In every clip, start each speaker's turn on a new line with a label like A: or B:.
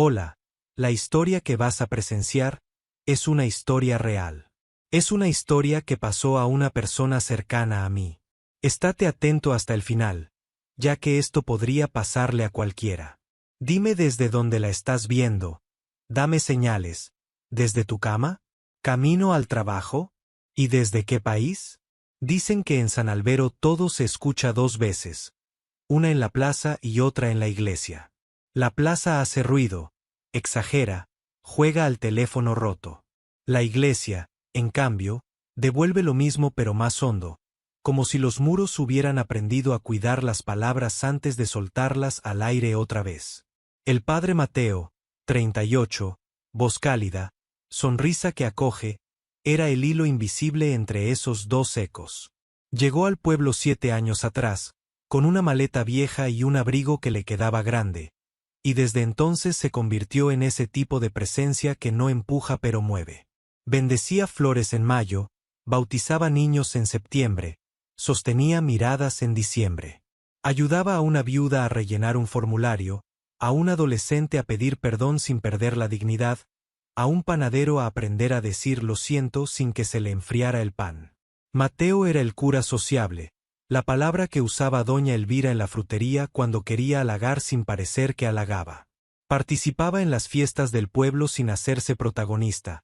A: Hola, la historia que vas a presenciar es una historia real. Es una historia que pasó a una persona cercana a mí. Estate atento hasta el final, ya que esto podría pasarle a cualquiera. Dime desde dónde la estás viendo. Dame señales. ¿Desde tu cama? ¿Camino al trabajo? ¿Y desde qué país? Dicen que en San Albero todo se escucha dos veces, una en la plaza y otra en la iglesia. La plaza hace ruido, exagera, juega al teléfono roto. La iglesia, en cambio, devuelve lo mismo pero más hondo, como si los muros hubieran aprendido a cuidar las palabras antes de soltarlas al aire otra vez. El padre Mateo, 38, voz cálida, sonrisa que acoge, era el hilo invisible entre esos dos ecos. Llegó al pueblo 7 años atrás, con una maleta vieja y un abrigo que le quedaba grande, y desde entonces se convirtió en ese tipo de presencia que no empuja pero mueve. Bendecía flores en mayo, bautizaba niños en septiembre, sostenía miradas en diciembre. Ayudaba a una viuda a rellenar un formulario, a un adolescente a pedir perdón sin perder la dignidad, a un panadero a aprender a decir lo siento sin que se le enfriara el pan. Mateo era el cura sociable, la palabra que usaba doña Elvira en la frutería cuando quería halagar sin parecer que halagaba. Participaba en las fiestas del pueblo sin hacerse protagonista.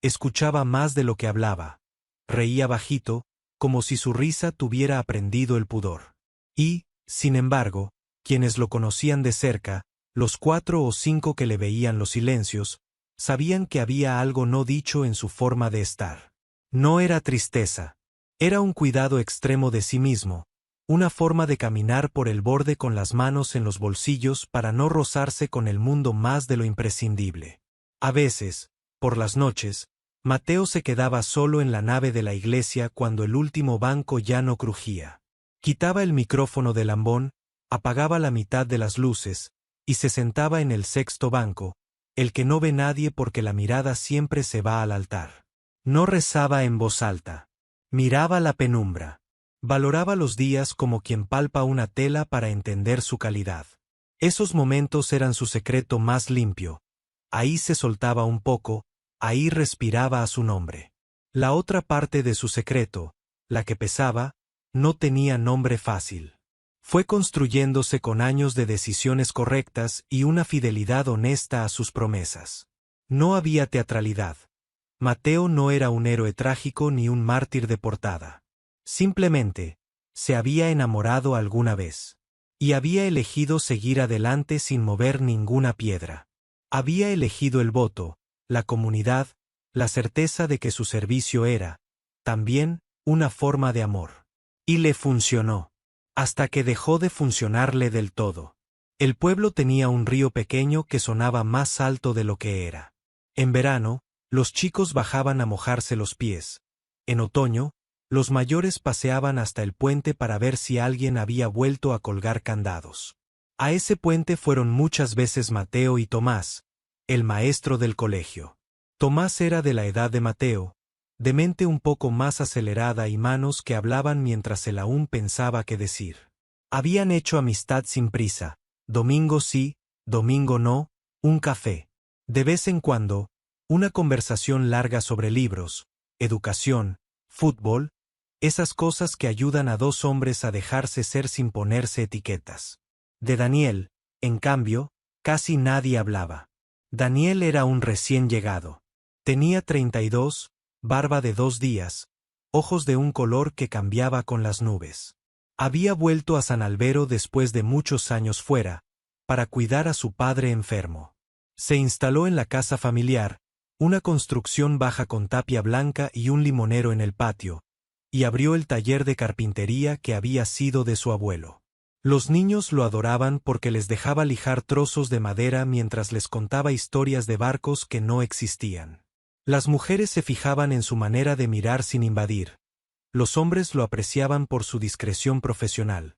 A: Escuchaba más de lo que hablaba. Reía bajito, como si su risa tuviera aprendido el pudor. Y, sin embargo, quienes lo conocían de cerca, los 4 o 5 que le veían los silencios, sabían que había algo no dicho en su forma de estar. No era tristeza. Era un cuidado extremo de sí mismo, una forma de caminar por el borde con las manos en los bolsillos para no rozarse con el mundo más de lo imprescindible. A veces, por las noches, Mateo se quedaba solo en la nave de la iglesia cuando el último banco ya no crujía. Quitaba el micrófono del ambón, apagaba la mitad de las luces, y se sentaba en el 6.º banco, el que no ve nadie porque la mirada siempre se va al altar. No rezaba en voz alta. Miraba la penumbra. Valoraba los días como quien palpa una tela para entender su calidad. Esos momentos eran su secreto más limpio. Ahí se soltaba un poco, ahí respiraba a su nombre. La otra parte de su secreto, la que pesaba, no tenía nombre fácil. Fue construyéndose con años de decisiones correctas y una fidelidad honesta a sus promesas. No había teatralidad. Mateo no era un héroe trágico ni un mártir de portada. Simplemente, se había enamorado alguna vez. Y había elegido seguir adelante sin mover ninguna piedra. Había elegido el voto, la comunidad, la certeza de que su servicio era, también, una forma de amor. Y le funcionó. Hasta que dejó de funcionarle del todo. El pueblo tenía un río pequeño que sonaba más alto de lo que era. En verano, los chicos bajaban a mojarse los pies. En otoño, los mayores paseaban hasta el puente para ver si alguien había vuelto a colgar candados. A ese puente fueron muchas veces Mateo y Tomás, el maestro del colegio. Tomás era de la edad de Mateo, de mente un poco más acelerada y manos que hablaban mientras él aún pensaba qué decir. Habían hecho amistad sin prisa, domingo sí, domingo no, un café. De vez en cuando, una conversación larga sobre libros, educación, fútbol, esas cosas que ayudan a dos hombres a dejarse ser sin ponerse etiquetas. De Daniel, en cambio, casi nadie hablaba. Daniel era un recién llegado. Tenía 32, barba de 2 días, ojos de un color que cambiaba con las nubes. Había vuelto a San Albero después de muchos años fuera, para cuidar a su padre enfermo. Se instaló en la casa familiar, una construcción baja con tapia blanca y un limonero en el patio, y abrió el taller de carpintería que había sido de su abuelo. Los niños lo adoraban porque les dejaba lijar trozos de madera mientras les contaba historias de barcos que no existían. Las mujeres se fijaban en su manera de mirar sin invadir. Los hombres lo apreciaban por su discreción profesional.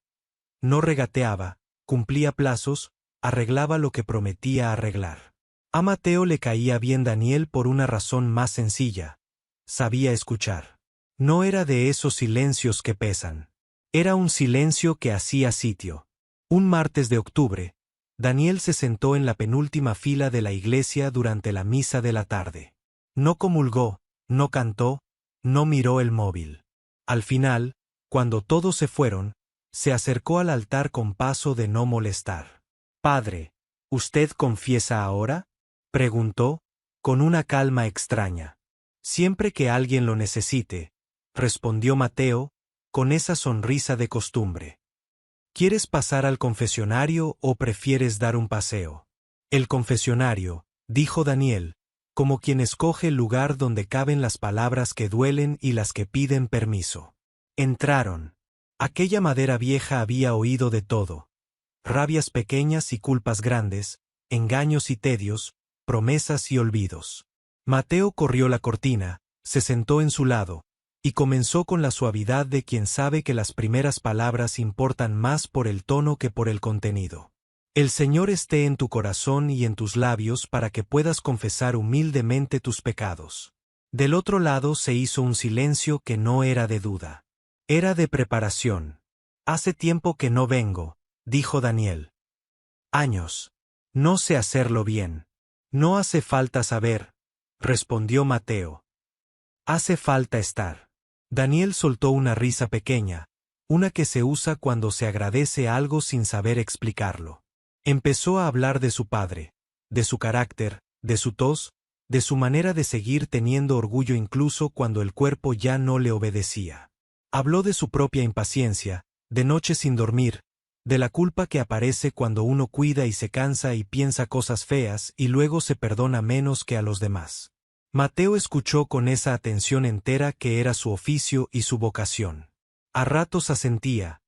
A: No regateaba, cumplía plazos, arreglaba lo que prometía arreglar. A Mateo le caía bien Daniel por una razón más sencilla. Sabía escuchar. No era de esos silencios que pesan. Era un silencio que hacía sitio. Un martes de octubre, Daniel se sentó en la penúltima fila de la iglesia durante la misa de la tarde. No comulgó, no cantó, no miró el móvil. Al final, cuando todos se fueron, se acercó al altar con paso de no molestar. «Padre, ¿usted confiesa ahora?», preguntó, con una calma extraña. «Siempre que alguien lo necesite», respondió Mateo, con esa sonrisa de costumbre. «¿Quieres pasar al confesionario o prefieres dar un paseo?». «El confesionario», dijo Daniel, como quien escoge el lugar donde caben las palabras que duelen y las que piden permiso. Entraron. Aquella madera vieja había oído de todo: rabias pequeñas y culpas grandes, engaños y tedios, promesas y olvidos. Mateo corrió la cortina, se sentó en su lado, y comenzó con la suavidad de quien sabe que las primeras palabras importan más por el tono que por el contenido. «El Señor esté en tu corazón y en tus labios para que puedas confesar humildemente tus pecados». Del otro lado se hizo un silencio que no era de duda. Era de preparación. «Hace tiempo que no vengo», dijo Daniel. «Años. No sé hacerlo bien». «No hace falta saber», respondió Mateo. «Hace falta estar». Daniel soltó una risa pequeña, una que se usa cuando se agradece algo sin saber explicarlo. Empezó a hablar de su padre, de su carácter, de su tos, de su manera de seguir teniendo orgullo incluso cuando el cuerpo ya no le obedecía. Habló de su propia impaciencia, de noches sin dormir, de la culpa que aparece cuando uno cuida y se cansa y piensa cosas feas y luego se perdona menos que a los demás. Mateo escuchó con esa atención entera que era su oficio y su vocación. A ratos asentía,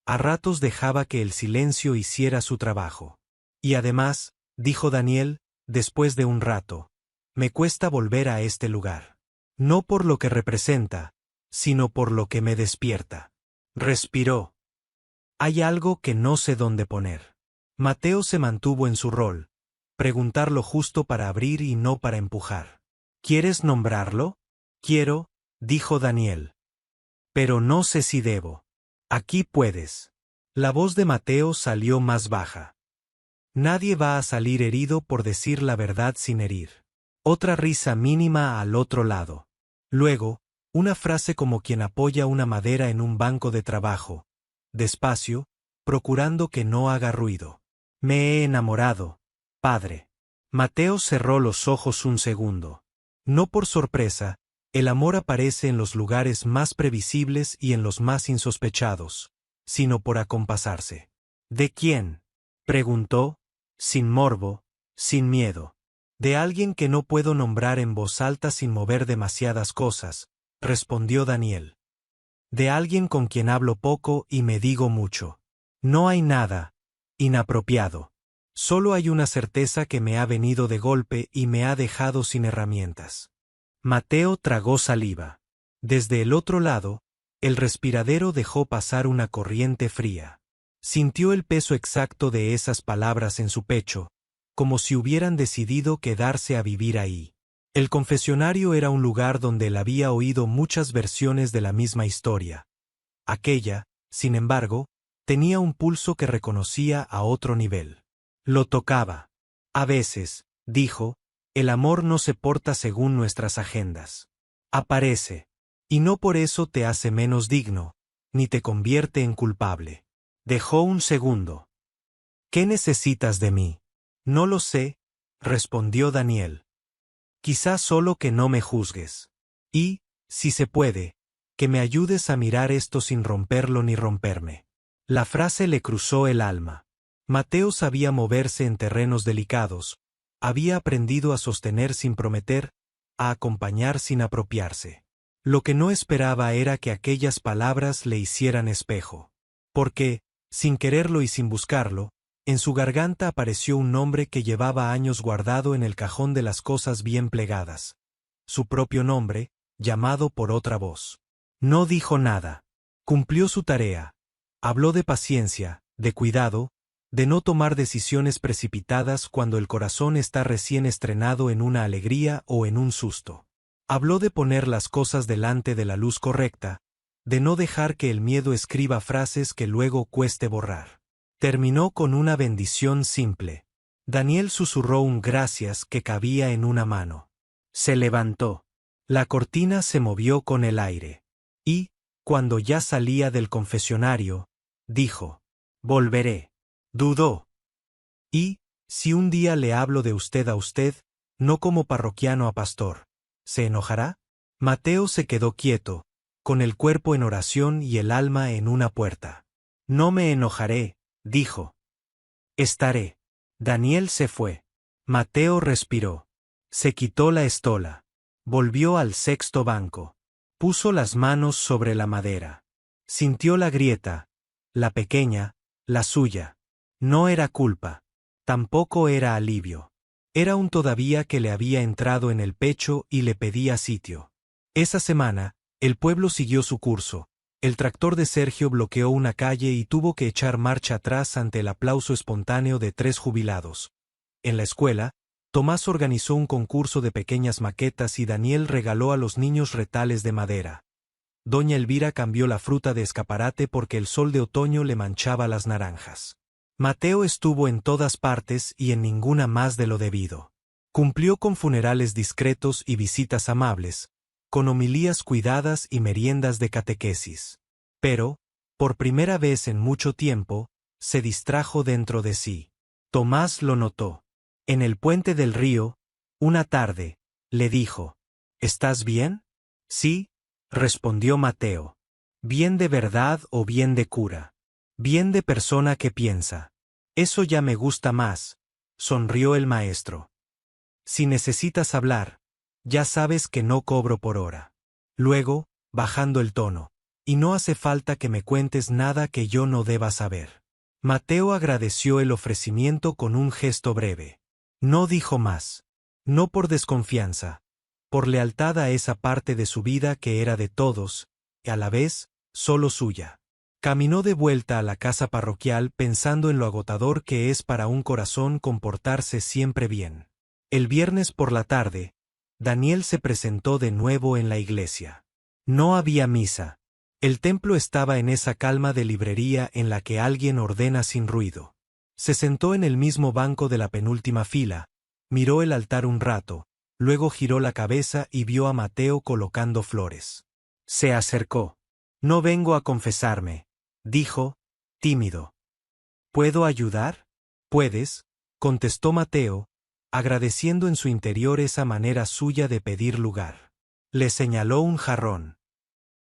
A: a ratos dejaba que el silencio hiciera su trabajo. «Y además», dijo Daniel, después de un rato, «me cuesta volver a este lugar. No por lo que representa, sino por lo que me despierta». Respiró. «Hay algo que no sé dónde poner». Mateo se mantuvo en su rol, preguntar lo justo para abrir y no para empujar. «¿Quieres nombrarlo?». «Quiero», dijo Daniel. «Pero no sé si debo». «Aquí puedes». La voz de Mateo salió más baja. «Nadie va a salir herido por decir la verdad sin herir». Otra risa mínima al otro lado. Luego, una frase como quien apoya una madera en un banco de trabajo, despacio, procurando que no haga ruido. «Me he enamorado, padre». Mateo cerró los ojos un segundo. No por sorpresa, el amor aparece en los lugares más previsibles y en los más insospechados, sino por acompasarse. «¿De quién?», preguntó, sin morbo, sin miedo. «De alguien que no puedo nombrar en voz alta sin mover demasiadas cosas», respondió Daniel. «De alguien con quien hablo poco y me digo mucho. No hay nada inapropiado. Solo hay una certeza que me ha venido de golpe y me ha dejado sin herramientas». Mateo tragó saliva. Desde el otro lado, el respiradero dejó pasar una corriente fría. Sintió el peso exacto de esas palabras en su pecho, como si hubieran decidido quedarse a vivir ahí. El confesionario era un lugar donde él había oído muchas versiones de la misma historia. Aquella, sin embargo, tenía un pulso que reconocía a otro nivel. Lo tocaba. «A veces», dijo, «el amor no se porta según nuestras agendas. Aparece. Y no por eso te hace menos digno, ni te convierte en culpable». Dejó un segundo. «¿Qué necesitas de mí?». «No lo sé», respondió Daniel. «Quizás solo que no me juzgues. Y, si se puede, que me ayudes a mirar esto sin romperlo ni romperme». La frase le cruzó el alma. Mateo sabía moverse en terrenos delicados, había aprendido a sostener sin prometer, a acompañar sin apropiarse. Lo que no esperaba era que aquellas palabras le hicieran espejo. Porque, sin quererlo y sin buscarlo, en su garganta apareció un nombre que llevaba años guardado en el cajón de las cosas bien plegadas. Su propio nombre, llamado por otra voz. No dijo nada. Cumplió su tarea. Habló de paciencia, de cuidado, de no tomar decisiones precipitadas cuando el corazón está recién estrenado en una alegría o en un susto. Habló de poner las cosas delante de la luz correcta, de no dejar que el miedo escriba frases que luego cueste borrar. Terminó con una bendición simple. Daniel susurró un gracias que cabía en una mano. Se levantó. La cortina se movió con el aire. Y, cuando ya salía del confesionario, dijo: volveré. Dudó. Y, si un día le hablo de usted a usted, no como parroquiano a pastor, ¿se enojará? Mateo se quedó quieto, con el cuerpo en oración y el alma en una puerta. No me enojaré, dijo. Estaré. Daniel se fue. Mateo respiró. Se quitó la estola. Volvió al sexto banco. Puso las manos sobre la madera. Sintió la grieta, la pequeña, la suya. No era culpa. Tampoco era alivio. Era un todavía que le había entrado en el pecho y le pedía sitio. Esa semana, el pueblo siguió su curso. El tractor de Sergio bloqueó una calle y tuvo que echar marcha atrás ante el aplauso espontáneo de 3 jubilados. En la escuela, Tomás organizó un concurso de pequeñas maquetas y Daniel regaló a los niños retales de madera. Doña Elvira cambió la fruta de escaparate porque el sol de otoño le manchaba las naranjas. Mateo estuvo en todas partes y en ninguna más de lo debido. Cumplió con funerales discretos y visitas amables, con homilías cuidadas y meriendas de catequesis. Pero, por primera vez en mucho tiempo, se distrajo dentro de sí. Tomás lo notó. En el puente del río, una tarde, le dijo: ¿estás bien? Sí, respondió Mateo. ¿Bien de verdad o bien de cura? Bien de persona que piensa. Eso ya me gusta más, sonrió el maestro. Si necesitas hablar, ya sabes que no cobro por hora. Luego, bajando el tono: y no hace falta que me cuentes nada que yo no deba saber. Mateo agradeció el ofrecimiento con un gesto breve. No dijo más. No por desconfianza, por lealtad a esa parte de su vida que era de todos, y a la vez, solo suya. Caminó de vuelta a la casa parroquial pensando en lo agotador que es para un corazón comportarse siempre bien. El viernes por la tarde, Daniel se presentó de nuevo en la iglesia. No había misa. El templo estaba en esa calma de librería en la que alguien ordena sin ruido. Se sentó en el mismo banco de la penúltima fila, miró el altar un rato, luego giró la cabeza y vio a Mateo colocando flores. Se acercó. No vengo a confesarme, dijo, tímido. ¿Puedo ayudar? Puedes, contestó Mateo, agradeciendo en su interior esa manera suya de pedir lugar. Le señaló un jarrón.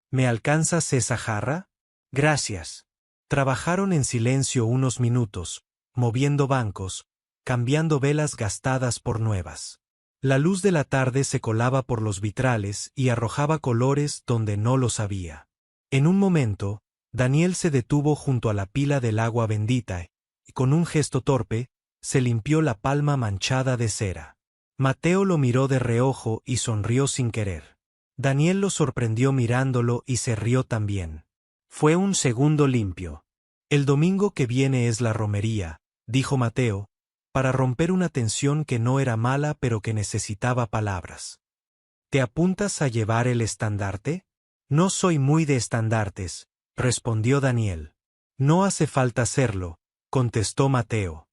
A: ¿Me alcanzas esa jarra? Gracias. Trabajaron en silencio unos minutos, moviendo bancos, cambiando velas gastadas por nuevas. La luz de la tarde se colaba por los vitrales y arrojaba colores donde no los había. En un momento, Daniel se detuvo junto a la pila del agua bendita y, con un gesto torpe, se limpió la palma manchada de cera. Mateo lo miró de reojo y sonrió sin querer. Daniel lo sorprendió mirándolo y se rió también. Fue un segundo limpio. El domingo que viene es la romería, dijo Mateo, para romper una tensión que no era mala pero que necesitaba palabras. ¿Te apuntas a llevar el estandarte? No soy muy de estandartes, respondió Daniel. No hace falta hacerlo, contestó Mateo.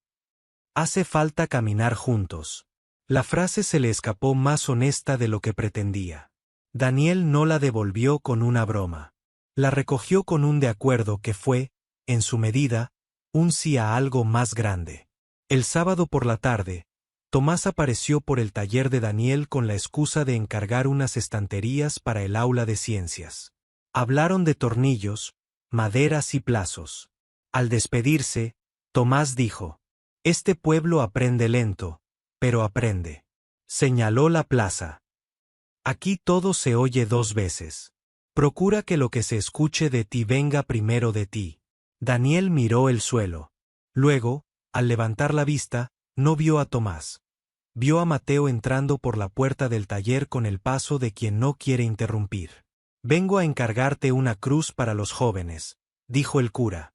A: Hace falta caminar juntos. La frase se le escapó más honesta de lo que pretendía. Daniel no la devolvió con una broma. La recogió con un de acuerdo que fue, en su medida, un sí a algo más grande. El sábado por la tarde, Tomás apareció por el taller de Daniel con la excusa de encargar unas estanterías para el aula de ciencias. Hablaron de tornillos, maderas y plazos. Al despedirse, Tomás dijo: «Este pueblo aprende lento, pero aprende». Señaló la plaza. «Aquí todo se oye 2 veces. Procura que lo que se escuche de ti venga primero de ti». Daniel miró el suelo. Luego, al levantar la vista, no vio a Tomás. Vio a Mateo entrando por la puerta del taller con el paso de quien no quiere interrumpir. «Vengo a encargarte una cruz para los jóvenes», dijo el cura.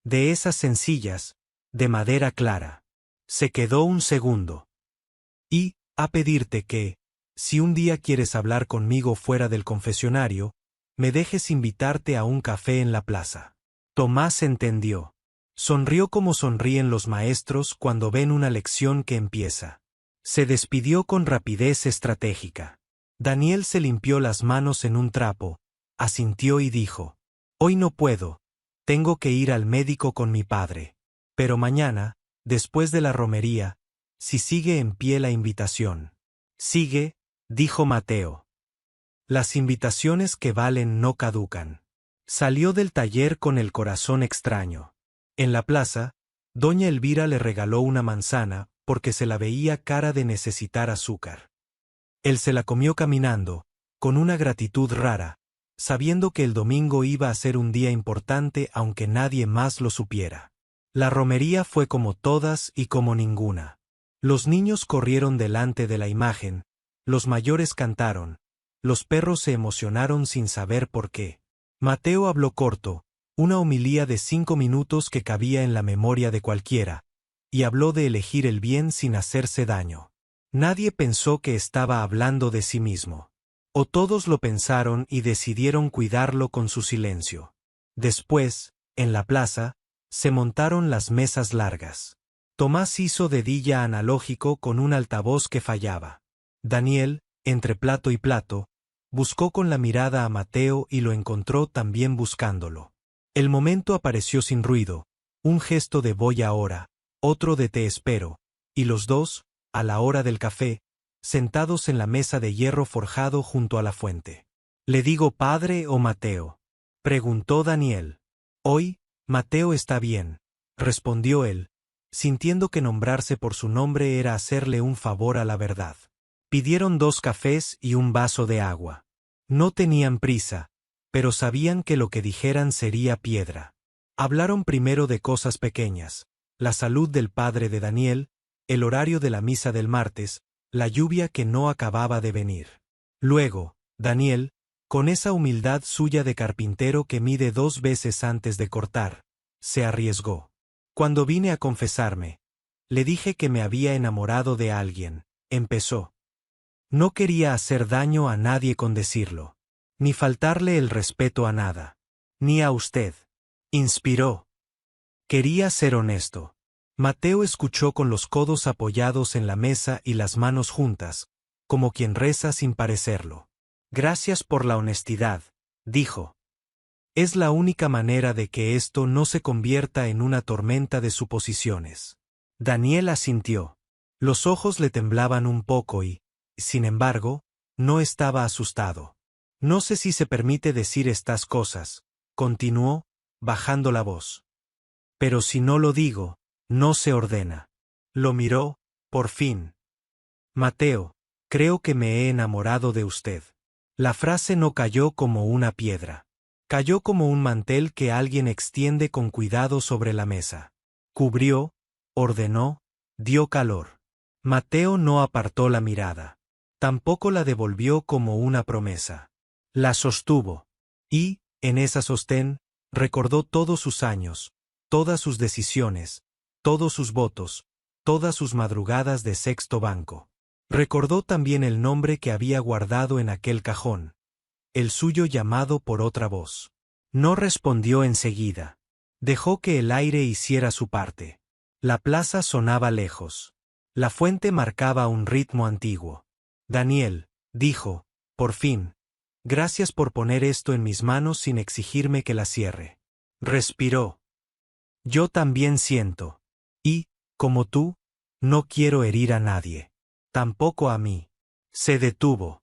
A: «De esas sencillas, de madera clara». Se quedó un segundo. «Y, a pedirte que, si un día quieres hablar conmigo fuera del confesionario, me dejes invitarte a un café en la plaza». Tomás entendió. Sonrió como sonríen los maestros cuando ven una lección que empieza. Se despidió con rapidez estratégica. Daniel se limpió las manos en un trapo, asintió y dijo: «Hoy no puedo, tengo que ir al médico con mi padre. Pero mañana, después de la romería, si sigue en pie la invitación». «Sigue», dijo Mateo. «Las invitaciones que valen no caducan». Salió del taller con el corazón extraño. En la plaza, doña Elvira le regaló una manzana porque se la veía cara de necesitar azúcar. Él se la comió caminando, con una gratitud rara, sabiendo que el domingo iba a ser un día importante aunque nadie más lo supiera. La romería fue como todas y como ninguna. Los niños corrieron delante de la imagen, los mayores cantaron, los perros se emocionaron sin saber por qué. Mateo habló corto, una homilía de 5 minutos que cabía en la memoria de cualquiera, y habló de elegir el bien sin hacerse daño. Nadie pensó que estaba hablando de sí mismo. O todos lo pensaron y decidieron cuidarlo con su silencio. Después, en la plaza, se montaron las mesas largas. Tomás hizo dedilla analógico con un altavoz que fallaba. Daniel, entre plato y plato, buscó con la mirada a Mateo y lo encontró también buscándolo. El momento apareció sin ruido, un gesto de voy ahora, otro de te espero, y los dos, a la hora del café, sentados en la mesa de hierro forjado junto a la fuente. ¿Le digo padre o Mateo?, preguntó Daniel. Hoy, Mateo está bien, respondió él, sintiendo que nombrarse por su nombre era hacerle un favor a la verdad. Pidieron 2 cafés y un vaso de agua. No tenían prisa, pero sabían que lo que dijeran sería piedra. Hablaron primero de cosas pequeñas, la salud del padre de Daniel, el horario de la misa del martes, la lluvia que no acababa de venir. Luego, Daniel, con esa humildad suya de carpintero que mide 2 veces antes de cortar, se arriesgó. Cuando vine a confesarme, le dije que me había enamorado de alguien, empezó. No quería hacer daño a nadie con decirlo, ni faltarle el respeto a nada, ni a usted. Inspiró. Quería ser honesto. Mateo escuchó con los codos apoyados en la mesa y las manos juntas, como quien reza sin parecerlo. Gracias por la honestidad, dijo. Es la única manera de que esto no se convierta en una tormenta de suposiciones. Daniel asintió. Los ojos le temblaban un poco y, sin embargo, no estaba asustado. No sé si se permite decir estas cosas, continuó, bajando la voz. Pero si no lo digo, no se ordena. Lo miró, por fin. Mateo, creo que me he enamorado de usted. La frase no cayó como una piedra. Cayó como un mantel que alguien extiende con cuidado sobre la mesa. Cubrió, ordenó, dio calor. Mateo no apartó la mirada. Tampoco la devolvió como una promesa. La sostuvo. Y, en esa sostén, recordó todos sus años, todas sus decisiones, todos sus votos, todas sus madrugadas de sexto banco. Recordó también el nombre que había guardado en aquel cajón, el suyo llamado por otra voz. No respondió enseguida. Dejó que el aire hiciera su parte. La plaza sonaba lejos. La fuente marcaba un ritmo antiguo. Daniel, dijo, por fin, gracias por poner esto en mis manos sin exigirme que la cierre. Respiró. Yo también siento. Y, como tú, no quiero herir a nadie. Tampoco a mí. Se detuvo.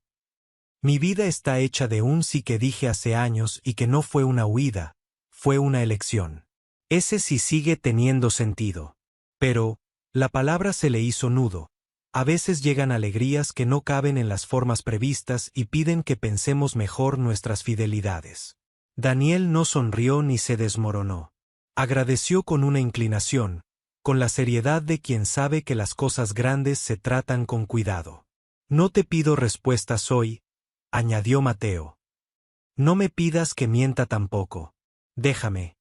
A: Mi vida está hecha de un sí que dije hace años y que no fue una huida, fue una elección. Ese sí sigue teniendo sentido. Pero, la palabra se le hizo nudo. A veces llegan alegrías que no caben en las formas previstas y piden que pensemos mejor nuestras fidelidades. Daniel no sonrió ni se desmoronó. Agradeció con una inclinación, con la seriedad de quien sabe que las cosas grandes se tratan con cuidado. No te pido respuestas hoy, añadió Mateo. No me pidas que mienta tampoco. Déjame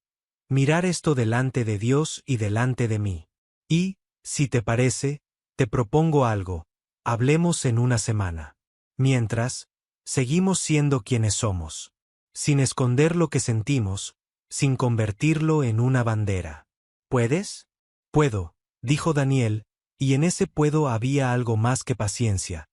A: mirar esto delante de Dios y delante de mí. Y, si te parece, te propongo algo, hablemos en una semana. Mientras, seguimos siendo quienes somos. Sin esconder lo que sentimos, sin convertirlo en una bandera. ¿Puedes? Puedo, dijo Daniel, y en ese puedo había algo más que paciencia.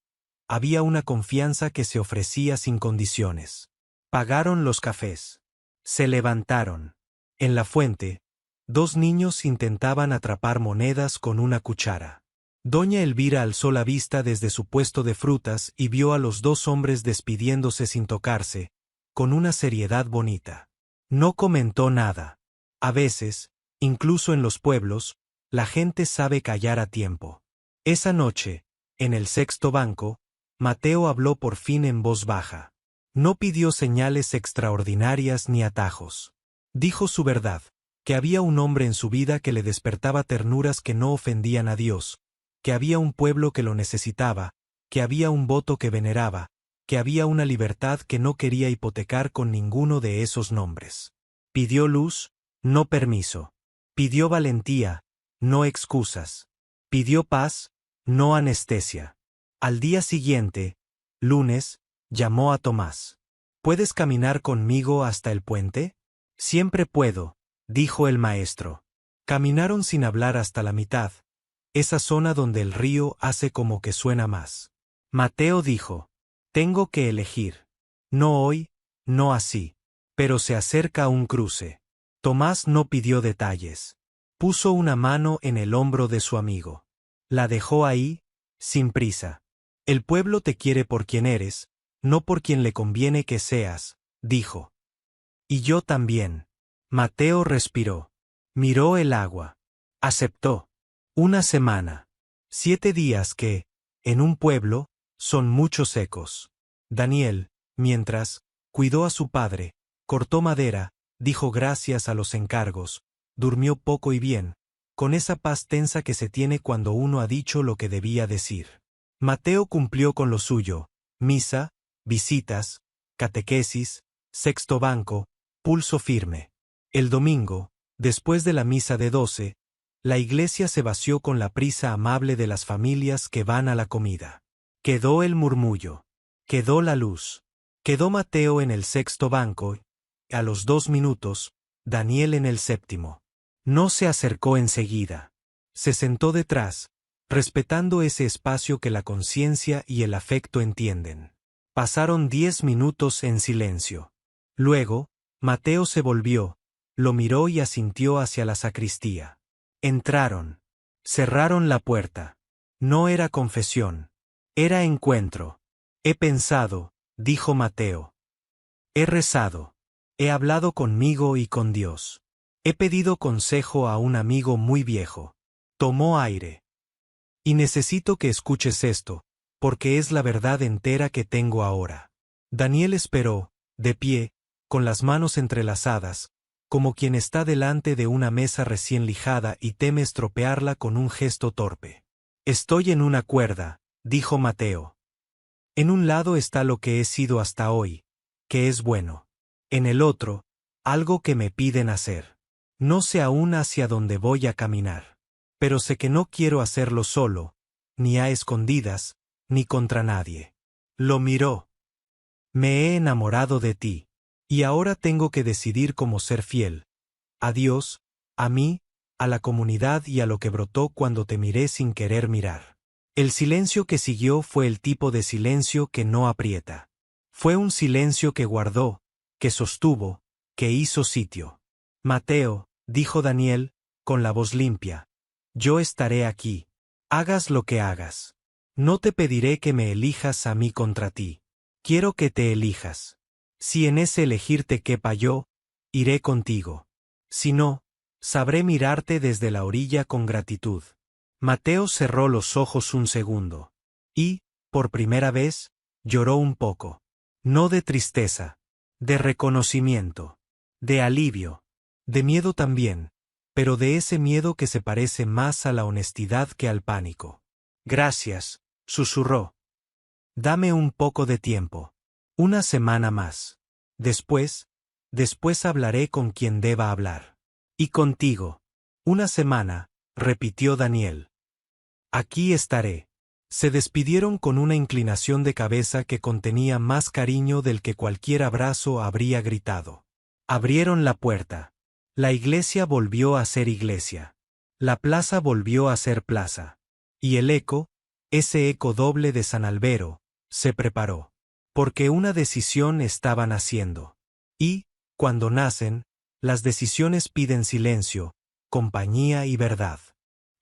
A: Había una confianza que se ofrecía sin condiciones. Pagaron los cafés. Se levantaron. En la fuente, 2 niños intentaban atrapar monedas con una cuchara. Doña Elvira alzó la vista desde su puesto de frutas y vio a los 2 hombres despidiéndose sin tocarse, con una seriedad bonita. No comentó nada. A veces, incluso en los pueblos, la gente sabe callar a tiempo. Esa noche, en el sexto banco, Mateo habló por fin en voz baja. No pidió señales extraordinarias ni atajos. Dijo su verdad, que había un hombre en su vida que le despertaba ternuras que no ofendían a Dios, que había un pueblo que lo necesitaba, que había un voto que veneraba, que había una libertad que no quería hipotecar con ninguno de esos nombres. Pidió luz, no permiso. Pidió valentía, no excusas. Pidió paz, no anestesia. Al día siguiente, lunes, llamó a Tomás. ¿Puedes caminar conmigo hasta el puente? Siempre puedo, dijo el maestro. Caminaron sin hablar hasta la mitad, esa zona donde el río hace como que suena más. Mateo dijo, tengo que elegir. No hoy, no así. Pero se acerca un cruce. Tomás no pidió detalles. Puso una mano en el hombro de su amigo. La dejó ahí, sin prisa. El pueblo te quiere por quien eres, no por quien le conviene que seas, dijo. Y yo también. Mateo respiró. Miró el agua. Aceptó. 1 semana. 7 días que, en un pueblo, son muchos ecos. Daniel, mientras, cuidó a su padre, cortó madera, dijo gracias a los encargos, durmió poco y bien, con esa paz tensa que se tiene cuando uno ha dicho lo que debía decir. Mateo cumplió con lo suyo, misa, visitas, catequesis, sexto banco, pulso firme. El domingo, después de la misa de 12, la iglesia se vació con la prisa amable de las familias que van a la comida. Quedó el murmullo. Quedó la luz. Quedó Mateo en el sexto banco, y, a los 2 minutos, Daniel en el séptimo. No se acercó enseguida. Se sentó detrás, respetando ese espacio que la conciencia y el afecto entienden. Pasaron 10 minutos en silencio. Luego, Mateo se volvió, lo miró y asintió hacia la sacristía. Entraron. Cerraron la puerta. No era confesión. Era encuentro. He pensado, dijo Mateo. He rezado. He hablado conmigo y con Dios. He pedido consejo a un amigo muy viejo. Tomó aire. Y necesito que escuches esto, porque es la verdad entera que tengo ahora. Daniel esperó, de pie, con las manos entrelazadas, como quien está delante de una mesa recién lijada y teme estropearla con un gesto torpe. Estoy en una cuerda, dijo Mateo. En un lado está lo que he sido hasta hoy, que es bueno. En el otro, algo que me piden hacer. No sé aún hacia dónde voy a caminar. Pero sé que no quiero hacerlo solo, ni a escondidas, ni contra nadie. Lo miró. Me he enamorado de ti. Y ahora tengo que decidir cómo ser fiel. A Dios, a mí, a la comunidad y a lo que brotó cuando te miré sin querer mirar. El silencio que siguió fue el tipo de silencio que no aprieta. Fue un silencio que guardó, que sostuvo, que hizo sitio. Mateo, dijo Daniel, con la voz limpia. Yo estaré aquí. Hagas lo que hagas. No te pediré que me elijas a mí contra ti. Quiero que te elijas. Si en ese elegir te quepa yo, iré contigo. Si no, sabré mirarte desde la orilla con gratitud. Mateo cerró los ojos un segundo. Y, por primera vez, lloró un poco. No de tristeza. De reconocimiento. De alivio. De miedo también. Pero de ese miedo que se parece más a la honestidad que al pánico. Gracias, susurró. Dame un poco de tiempo. 1 semana más. Después hablaré con quien deba hablar. Y contigo. 1 semana, repitió Daniel. Aquí estaré. Se despidieron con una inclinación de cabeza que contenía más cariño del que cualquier abrazo habría gritado. Abrieron la puerta. La iglesia volvió a ser iglesia. La plaza volvió a ser plaza. Y el eco, ese eco doble de San Albero, se preparó. Porque una decisión estaba naciendo. Y, cuando nacen, las decisiones piden silencio, compañía y verdad.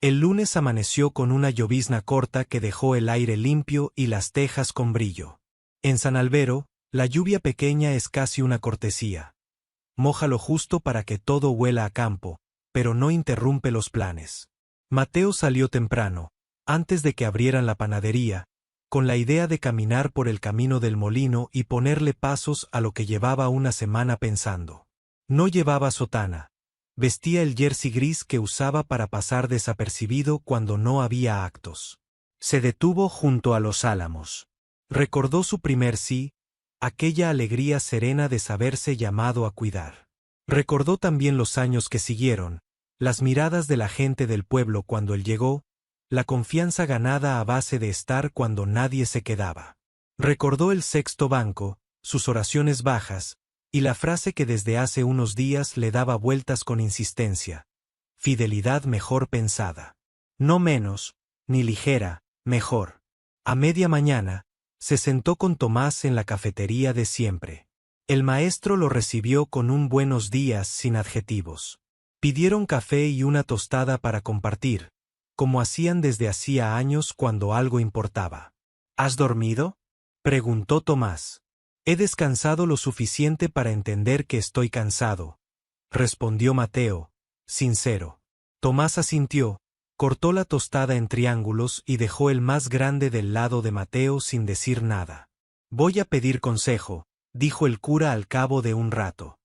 A: El lunes amaneció con una llovizna corta que dejó el aire limpio y las tejas con brillo. En San Albero, la lluvia pequeña es casi una cortesía. Moja lo justo para que todo huela a campo, pero no interrumpe los planes. Mateo salió temprano, antes de que abrieran la panadería, con la idea de caminar por el camino del molino y ponerle pasos a lo que llevaba una semana pensando. No llevaba sotana. Vestía el jersey gris que usaba para pasar desapercibido cuando no había actos. Se detuvo junto a los álamos. Recordó su primer sí, aquella alegría serena de saberse llamado a cuidar. Recordó también los años que siguieron, las miradas de la gente del pueblo cuando él llegó, la confianza ganada a base de estar cuando nadie se quedaba. Recordó el sexto banco, sus oraciones bajas, y la frase que desde hace unos días le daba vueltas con insistencia. Fidelidad mejor pensada. No menos, ni ligera, mejor. A media mañana, se sentó con Tomás en la cafetería de siempre. El maestro lo recibió con un buenos días sin adjetivos. Pidieron café y una tostada para compartir, como hacían desde hacía años cuando algo importaba. ¿Has dormido?, preguntó Tomás. He descansado lo suficiente para entender que estoy cansado, respondió Mateo, sincero. Tomás asintió, cortó la tostada en triángulos y dejó el más grande del lado de Mateo sin decir nada. Voy a pedir consejo, dijo el cura al cabo de un rato.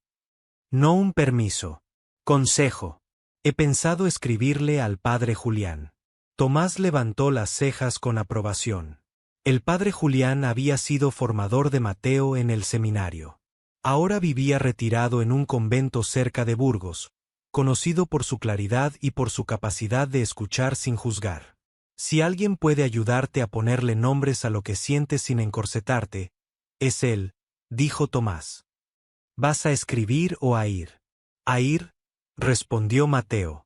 A: No un permiso. Consejo. He pensado escribirle al padre Julián. Tomás levantó las cejas con aprobación. El padre Julián había sido formador de Mateo en el seminario. Ahora vivía retirado en un convento cerca de Burgos, conocido por su claridad y por su capacidad de escuchar sin juzgar. Si alguien puede ayudarte a ponerle nombres a lo que sientes sin encorsetarte, es él, dijo Tomás. ¿Vas a escribir o a ir? A ir, respondió Mateo.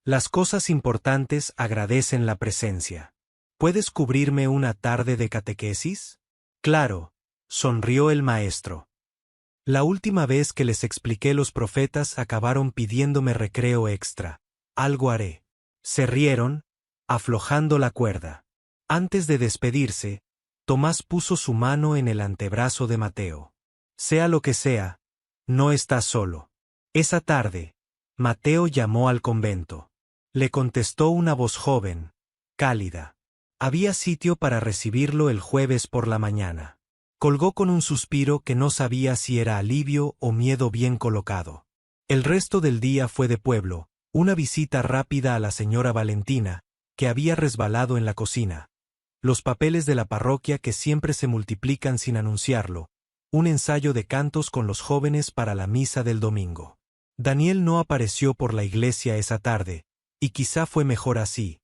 A: Las cosas importantes agradecen la presencia. ¿Puedes cubrirme una tarde de catequesis? Claro, sonrió el maestro. La última vez que les expliqué los profetas acabaron pidiéndome recreo extra. Algo haré. Se rieron, aflojando la cuerda. Antes de despedirse, Tomás puso su mano en el antebrazo de Mateo. Sea lo que sea, no estás solo. Esa tarde, Mateo llamó al convento. Le contestó una voz joven, cálida. Había sitio para recibirlo el jueves por la mañana. Colgó con un suspiro que no sabía si era alivio o miedo bien colocado. El resto del día fue de pueblo, una visita rápida a la señora Valentina, que había resbalado en la cocina. Los papeles de la parroquia que siempre se multiplican sin anunciarlo, un ensayo de cantos con los jóvenes para la misa del domingo. Daniel no apareció por la iglesia esa tarde, y quizá fue mejor así.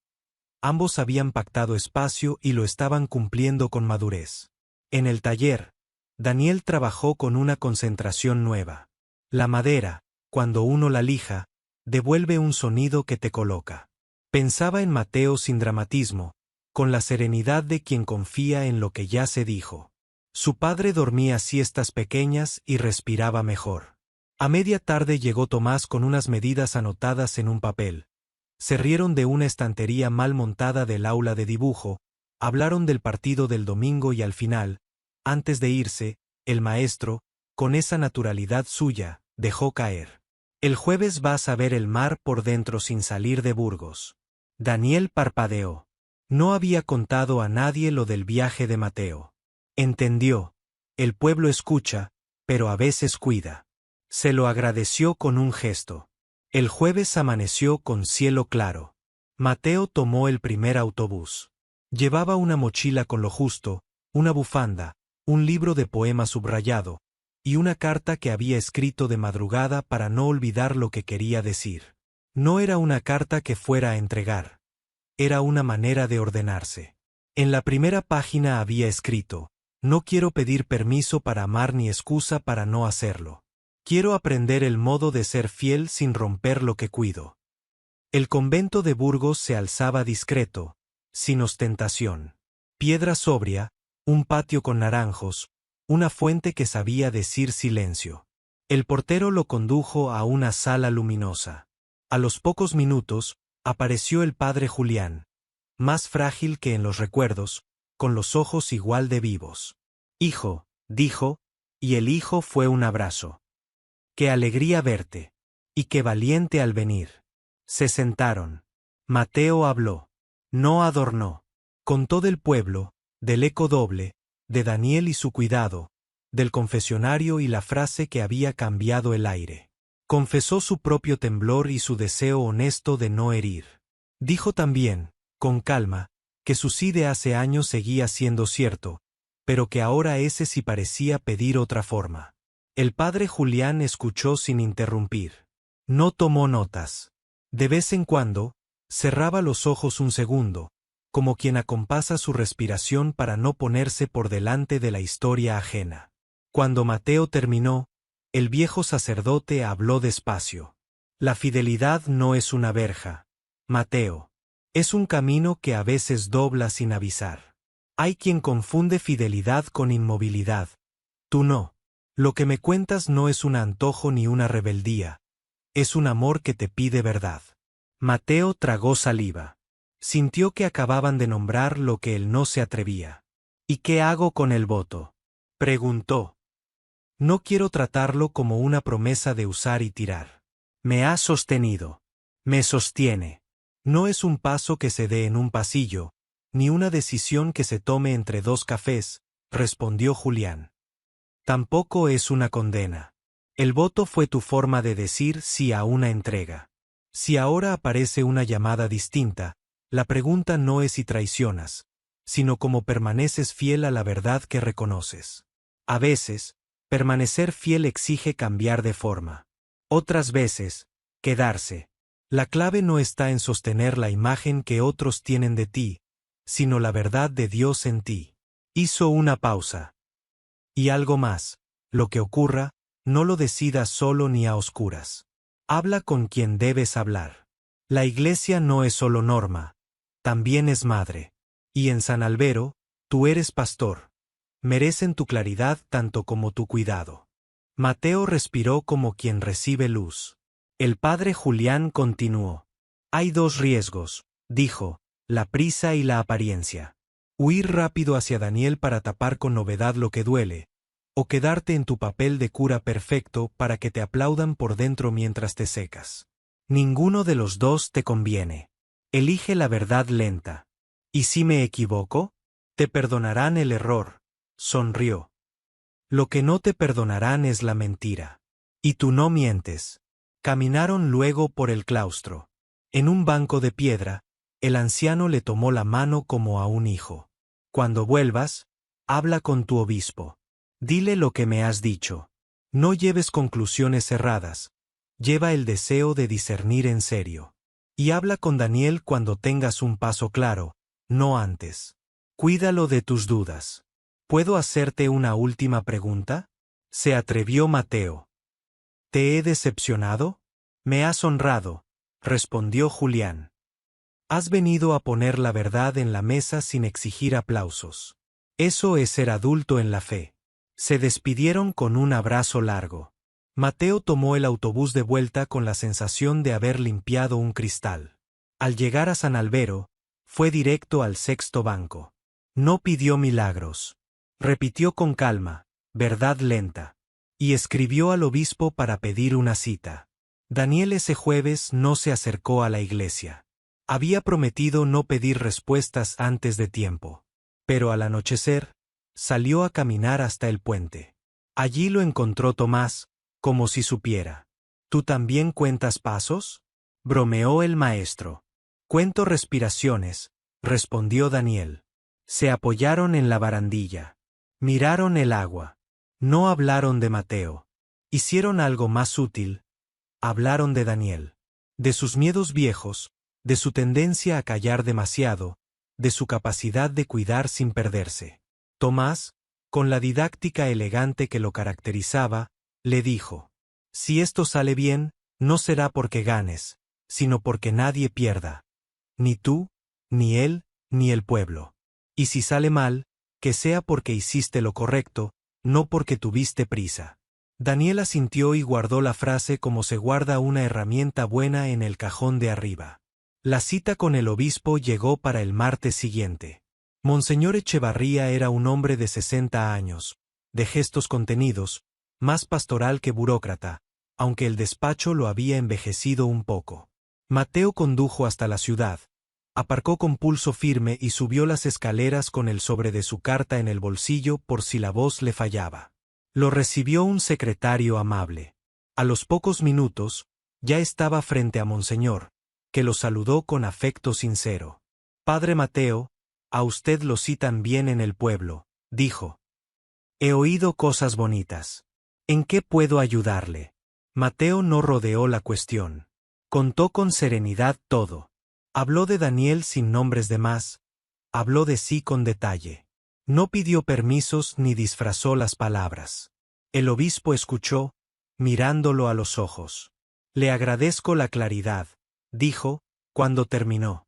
A: Ambos habían pactado espacio y lo estaban cumpliendo con madurez. En el taller, Daniel trabajó con una concentración nueva. La madera, cuando uno la lija, devuelve un sonido que te coloca. Pensaba en Mateo sin dramatismo, con la serenidad de quien confía en lo que ya se dijo. Su padre dormía siestas pequeñas y respiraba mejor. A media tarde llegó Tomás con unas medidas anotadas en un papel. Se rieron de una estantería mal montada del aula de dibujo, hablaron del partido del domingo y al final, antes de irse, el maestro, con esa naturalidad suya, dejó caer. El jueves vas a ver el mar por dentro sin salir de Burgos. Daniel parpadeó. No había contado a nadie lo del viaje de Mateo. Entendió. El pueblo escucha, pero a veces cuida. Se lo agradeció con un gesto. El jueves amaneció con cielo claro. Mateo tomó el primer autobús. Llevaba una mochila con lo justo, una bufanda, un libro de poemas subrayado, y una carta que había escrito de madrugada para no olvidar lo que quería decir. No era una carta que fuera a entregar. Era una manera de ordenarse. En la primera página había escrito: no quiero pedir permiso para amar ni excusa para no hacerlo. Quiero aprender el modo de ser fiel sin romper lo que cuido. El convento de Burgos se alzaba discreto, sin ostentación. Piedra sobria, un patio con naranjos, una fuente que sabía decir silencio. El portero lo condujo a una sala luminosa. A los pocos minutos, apareció el padre Julián, más frágil que en los recuerdos, con los ojos igual de vivos. «Hijo», dijo, y el hijo fue un abrazo. «Qué alegría verte. Y qué valiente al venir». Se sentaron. Mateo habló. No adornó. Contó del pueblo, del eco doble, de Daniel y su cuidado, del confesionario y la frase que había cambiado el aire. Confesó su propio temblor y su deseo honesto de no herir. Dijo también, con calma, que su sí de hace años seguía siendo cierto, pero que ahora ese sí parecía pedir otra forma. El padre Julián escuchó sin interrumpir. No tomó notas. De vez en cuando, cerraba los ojos un segundo, como quien acompasa su respiración para no ponerse por delante de la historia ajena. Cuando Mateo terminó, el viejo sacerdote habló despacio. La fidelidad no es una verja, Mateo. Es un camino que a veces dobla sin avisar. Hay quien confunde fidelidad con inmovilidad. Tú no. Lo que me cuentas no es un antojo ni una rebeldía. Es un amor que te pide verdad. Mateo tragó saliva. Sintió que acababan de nombrar lo que él no se atrevía. ¿Y qué hago con el voto?, preguntó. No quiero tratarlo como una promesa de usar y tirar. Me ha sostenido. Me sostiene. No es un paso que se dé en un pasillo, ni una decisión que se tome entre dos cafés, respondió Julián. Tampoco es una condena. El voto fue tu forma de decir sí a una entrega. Si ahora aparece una llamada distinta, la pregunta no es si traicionas, sino cómo permaneces fiel a la verdad que reconoces. A veces, permanecer fiel exige cambiar de forma. Otras veces, quedarse. La clave no está en sostener la imagen que otros tienen de ti, sino la verdad de Dios en ti. Hizo una pausa. Y algo más, lo que ocurra, no lo decidas solo ni a oscuras. Habla con quien debes hablar. La iglesia no es solo norma, también es madre. Y en San Albero, tú eres pastor. Merecen tu claridad tanto como tu cuidado. Mateo respiró como quien recibe luz. El padre Julián continuó. Hay dos riesgos, dijo, la prisa y la apariencia. Huir rápido hacia Daniel para tapar con novedad lo que duele, o quedarte en tu papel de cura perfecto para que te aplaudan por dentro mientras te secas. Ninguno de los dos te conviene. Elige la verdad lenta. ¿Y si me equivoco? Te perdonarán el error, sonrió. Lo que no te perdonarán es la mentira. Y tú no mientes. Caminaron luego por el claustro. En un banco de piedra, el anciano le tomó la mano como a un hijo. Cuando vuelvas, habla con tu obispo. Dile lo que me has dicho. No lleves conclusiones cerradas. Lleva el deseo de discernir en serio. Y habla con Daniel cuando tengas un paso claro, no antes. Cuídalo de tus dudas. ¿Puedo hacerte una última pregunta?, se atrevió Mateo. ¿Te he decepcionado? Me has honrado, respondió Julián. Has venido a poner la verdad en la mesa sin exigir aplausos. Eso es ser adulto en la fe. Se despidieron con un abrazo largo. Mateo tomó el autobús de vuelta con la sensación de haber limpiado un cristal. Al llegar a San Albero, fue directo al sexto banco. No pidió milagros. Repitió con calma, verdad lenta. Y escribió al obispo para pedir una cita. Daniel ese jueves no se acercó a la iglesia. Había prometido no pedir respuestas antes de tiempo. Pero al anochecer, salió a caminar hasta el puente. Allí lo encontró Tomás, como si supiera. ¿Tú también cuentas pasos?, bromeó el maestro. Cuento respiraciones, respondió Daniel. Se apoyaron en la barandilla. Miraron el agua. No hablaron de Mateo. Hicieron algo más útil. Hablaron de Daniel. De sus miedos viejos, de su tendencia a callar demasiado, de su capacidad de cuidar sin perderse. Tomás, con la didáctica elegante que lo caracterizaba, le dijo: Si esto sale bien, no será porque ganes, sino porque nadie pierda. Ni tú, ni él, ni el pueblo. Y si sale mal, que sea porque hiciste lo correcto, no porque tuviste prisa. Daniel asintió y guardó la frase como se guarda una herramienta buena en el cajón de arriba. La cita con el obispo llegó para el martes siguiente. Monseñor Echevarría era un hombre de 60 años, de gestos contenidos, más pastoral que burócrata, aunque el despacho lo había envejecido un poco. Mateo condujo hasta la ciudad, aparcó con pulso firme y subió las escaleras con el sobre de su carta en el bolsillo por si la voz le fallaba. Lo recibió un secretario amable. A los pocos minutos, ya estaba frente a Monseñor, que lo saludó con afecto sincero. Padre Mateo, a usted lo citan bien en el pueblo, dijo. He oído cosas bonitas. ¿En qué puedo ayudarle? Mateo no rodeó la cuestión. Contó con serenidad todo. Habló de Daniel sin nombres de más, habló de sí con detalle. No pidió permisos ni disfrazó las palabras. El obispo escuchó, mirándolo a los ojos. Le agradezco la claridad, dijo, cuando terminó.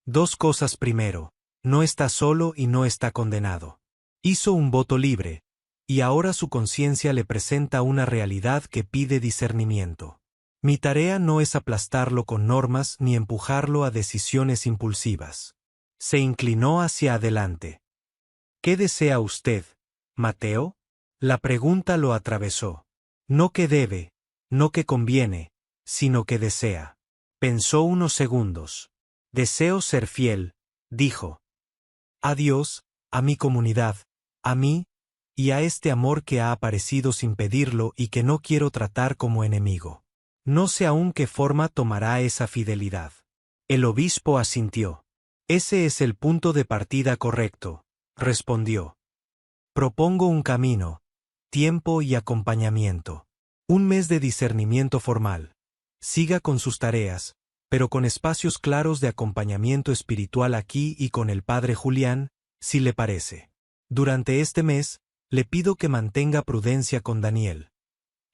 A: Dos cosas primero, no está solo y no está condenado. Hizo un voto libre, y ahora su conciencia le presenta una realidad que pide discernimiento. Mi tarea no es aplastarlo con normas ni empujarlo a decisiones impulsivas. Se inclinó hacia adelante. ¿Qué desea usted, Mateo? La pregunta lo atravesó. No que debe, no que conviene, sino que desea. Pensó unos segundos. Deseo ser fiel, dijo. A Dios, a mi comunidad, a mí, y a este amor que ha aparecido sin pedirlo y que no quiero tratar como enemigo. No sé aún qué forma tomará esa fidelidad. El obispo asintió. Ese es el punto de partida correcto, respondió. Propongo un camino, tiempo y acompañamiento. Un mes de discernimiento formal. Siga con sus tareas, pero con espacios claros de acompañamiento espiritual aquí y con el padre Julián, si le parece. Durante este mes, le pido que mantenga prudencia con Daniel.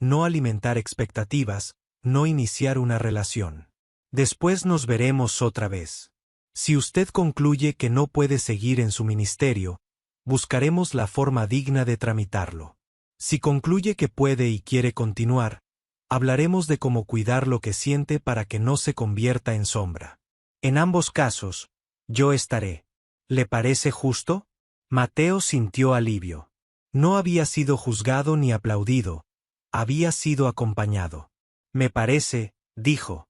A: No alimentar expectativas, no iniciar una relación. Después nos veremos otra vez. Si usted concluye que no puede seguir en su ministerio, buscaremos la forma digna de tramitarlo. Si concluye que puede y quiere continuar, hablaremos de cómo cuidar lo que siente para que no se convierta en sombra. En ambos casos, yo estaré. ¿Le parece justo? Mateo sintió alivio. No había sido juzgado ni aplaudido, había sido acompañado. Me parece, dijo.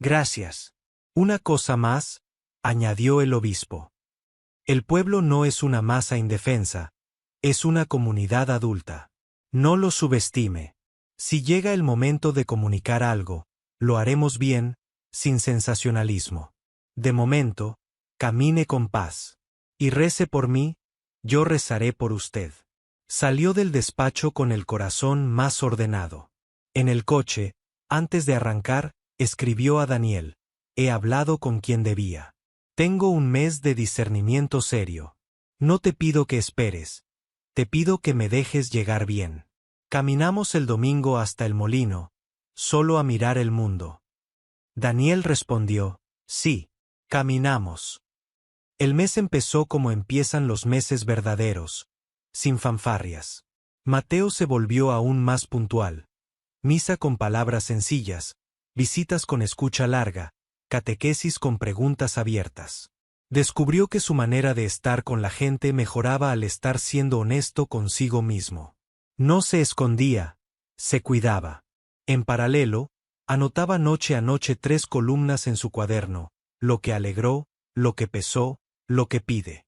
A: Gracias. Una cosa más, añadió el obispo. El pueblo no es una masa indefensa, es una comunidad adulta. No lo subestime. Si llega el momento de comunicar algo, lo haremos bien, sin sensacionalismo. De momento, camine con paz. Y rece por mí, yo rezaré por usted. Salió del despacho con el corazón más ordenado. En el coche, antes de arrancar, escribió a Daniel. He hablado con quien debía. Tengo un mes de discernimiento serio. No te pido que esperes. Te pido que me dejes llegar bien. Caminamos el domingo hasta el molino, solo a mirar el mundo. Daniel respondió, sí, caminamos. El mes empezó como empiezan los meses verdaderos, sin fanfarrias. Mateo se volvió aún más puntual. Misa con palabras sencillas, visitas con escucha larga, catequesis con preguntas abiertas. Descubrió que su manera de estar con la gente mejoraba al estar siendo honesto consigo mismo. No se escondía, se cuidaba. En paralelo, anotaba noche a noche 3 columnas en su cuaderno, lo que alegró, lo que pesó, lo que pide.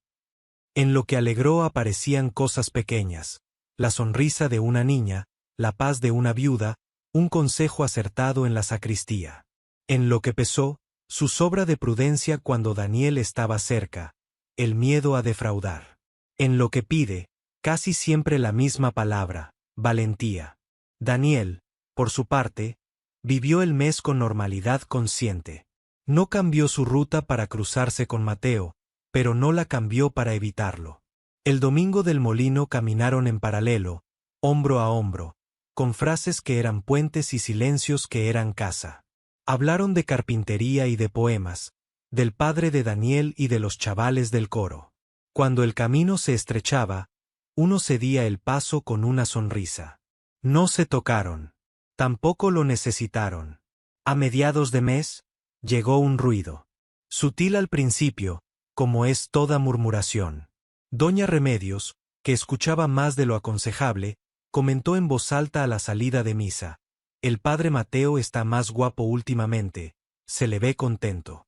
A: En lo que alegró aparecían cosas pequeñas, la sonrisa de una niña, la paz de una viuda, un consejo acertado en la sacristía. En lo que pesó, su sobra de prudencia cuando Daniel estaba cerca, el miedo a defraudar. En lo que pide, casi siempre la misma palabra, valentía. Daniel, por su parte, vivió el mes con normalidad consciente. No cambió su ruta para cruzarse con Mateo, pero no la cambió para evitarlo. El domingo del molino caminaron en paralelo, hombro a hombro, con frases que eran puentes y silencios que eran casa. Hablaron de carpintería y de poemas, del padre de Daniel y de los chavales del coro. Cuando el camino se estrechaba, uno cedía el paso con una sonrisa. No se tocaron. Tampoco lo necesitaron. A mediados de mes, llegó un ruido. Sutil al principio, como es toda murmuración. Doña Remedios, que escuchaba más de lo aconsejable, comentó en voz alta a la salida de misa: el padre Mateo está más guapo últimamente, se le ve contento.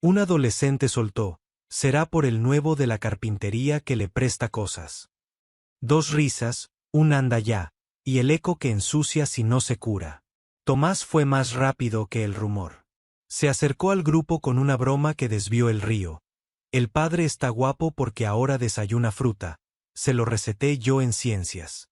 A: Un adolescente soltó: será por el nuevo de la carpintería que le presta cosas. Dos risas, un anda ya, y el eco que ensucia si no se cura. Tomás fue más rápido que el rumor. Se acercó al grupo con una broma que desvió el río. El padre está guapo porque ahora desayuna fruta, se lo receté yo en ciencias.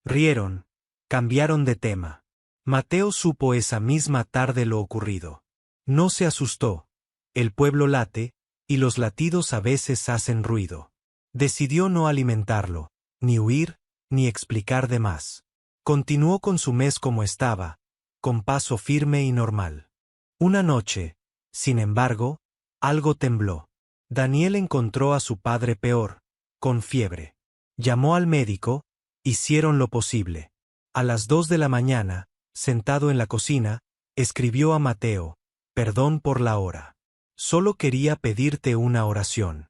A: Rieron, cambiaron de tema. Mateo supo esa misma tarde lo ocurrido. No se asustó. El pueblo late, y los latidos a veces hacen ruido. Decidió no alimentarlo, ni huir, ni explicar de más. Continuó con su mes como estaba, con paso firme y normal. Una noche, sin embargo, algo tembló. Daniel encontró a su padre peor, con fiebre. Llamó al médico, hicieron lo posible. A las 2 de la mañana, sentado en la cocina, escribió a Mateo: perdón por la hora. Solo quería pedirte una oración.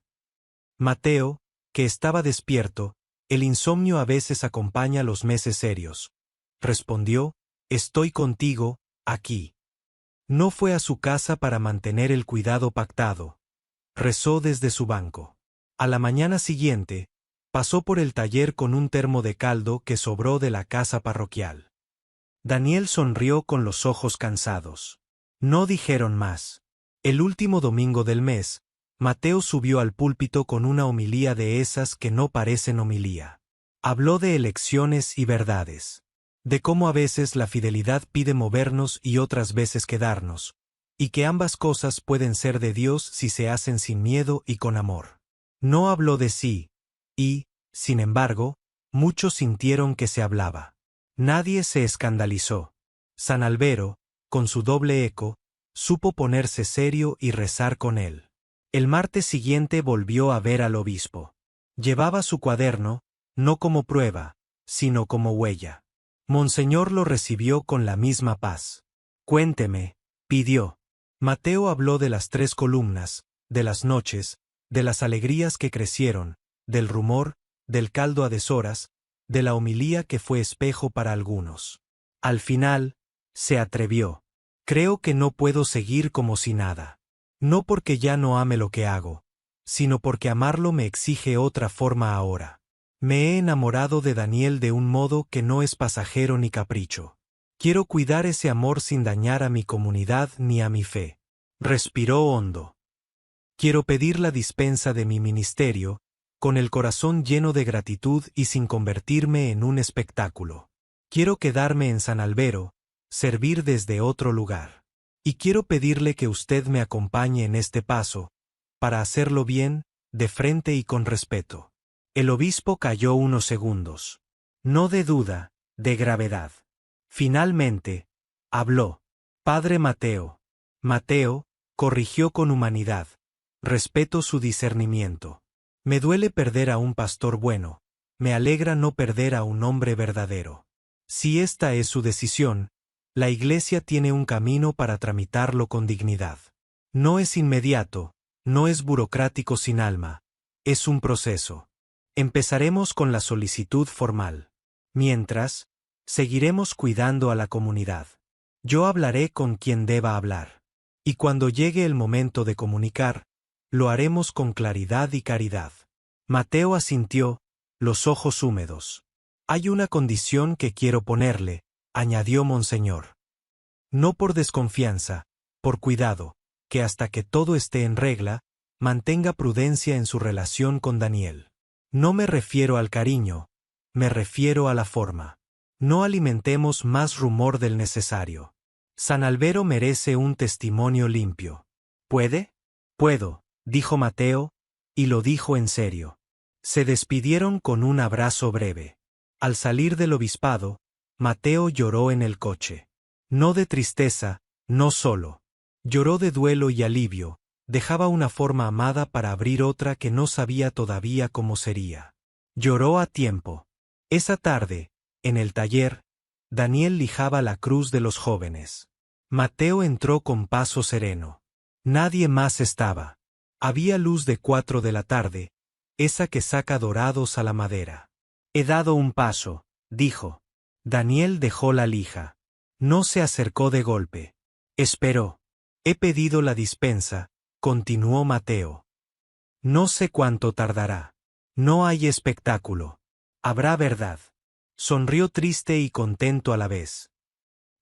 A: Mateo, que estaba despierto, el insomnio a veces acompaña los meses serios, respondió: estoy contigo, aquí. No fue a su casa para mantener el cuidado pactado. Rezó desde su banco. A la mañana siguiente, pasó por el taller con un termo de caldo que sobró de la casa parroquial. Daniel sonrió con los ojos cansados. No dijeron más. El último domingo del mes, Mateo subió al púlpito con una homilía de esas que no parecen homilía. Habló de elecciones y verdades. De cómo a veces la fidelidad pide movernos y otras veces quedarnos, y que ambas cosas pueden ser de Dios si se hacen sin miedo y con amor. No habló de sí, y, sin embargo, muchos sintieron que se hablaba. Nadie se escandalizó. San Albero, con su doble eco, supo ponerse serio y rezar con él. El martes siguiente volvió a ver al obispo. Llevaba su cuaderno, no como prueba, sino como huella. Monseñor lo recibió con la misma paz. Cuénteme, pidió. Mateo habló de las 3 columnas, de las noches, de las alegrías que crecieron, del rumor, del caldo a deshoras, de la homilía que fue espejo para algunos. Al final, se atrevió. Creo que no puedo seguir como si nada. No porque ya no ame lo que hago, sino porque amarlo me exige otra forma ahora. Me he enamorado de Daniel de un modo que no es pasajero ni capricho. Quiero cuidar ese amor sin dañar a mi comunidad ni a mi fe. Respiró hondo. Quiero pedir la dispensa de mi ministerio, con el corazón lleno de gratitud y sin convertirme en un espectáculo. Quiero quedarme en San Albero, servir desde otro lugar. Y quiero pedirle que usted me acompañe en este paso, para hacerlo bien, de frente y con respeto. El obispo calló unos segundos. No de duda, de gravedad. Finalmente, habló. Padre Mateo. Mateo, corrigió con humanidad. Respeto su discernimiento. Me duele perder a un pastor bueno, me alegra no perder a un hombre verdadero. Si esta es su decisión, la Iglesia tiene un camino para tramitarlo con dignidad. No es inmediato, no es burocrático sin alma, es un proceso. Empezaremos con la solicitud formal. Mientras, seguiremos cuidando a la comunidad. Yo hablaré con quien deba hablar. Y cuando llegue el momento de comunicar, lo haremos con claridad y caridad. Mateo asintió, los ojos húmedos. Hay una condición que quiero ponerle, añadió Monseñor. No por desconfianza, por cuidado, que hasta que todo esté en regla, mantenga prudencia en su relación con Daniel. No me refiero al cariño, me refiero a la forma. No alimentemos más rumor del necesario. San Albero merece un testimonio limpio. ¿Puede? Puedo, dijo Mateo, y lo dijo en serio. Se despidieron con un abrazo breve. Al salir del obispado, Mateo lloró en el coche. No de tristeza, no solo. Lloró de duelo y alivio, dejaba una forma amada para abrir otra que no sabía todavía cómo sería. Lloró a tiempo. Esa tarde, en el taller, Daniel lijaba la cruz de los jóvenes. Mateo entró con paso sereno. Nadie más estaba. Había luz de 4 de la tarde, esa que saca dorados a la madera. He dado un paso, dijo. Daniel dejó la lija. No se acercó de golpe. Esperó. He pedido la dispensa, continuó Mateo. No sé cuánto tardará. No hay espectáculo. Habrá verdad. Sonrió triste y contento a la vez.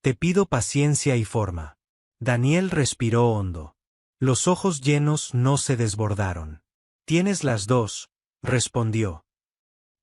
A: Te pido paciencia y forma. Daniel respiró hondo. Los ojos llenos no se desbordaron. Tienes las dos, respondió.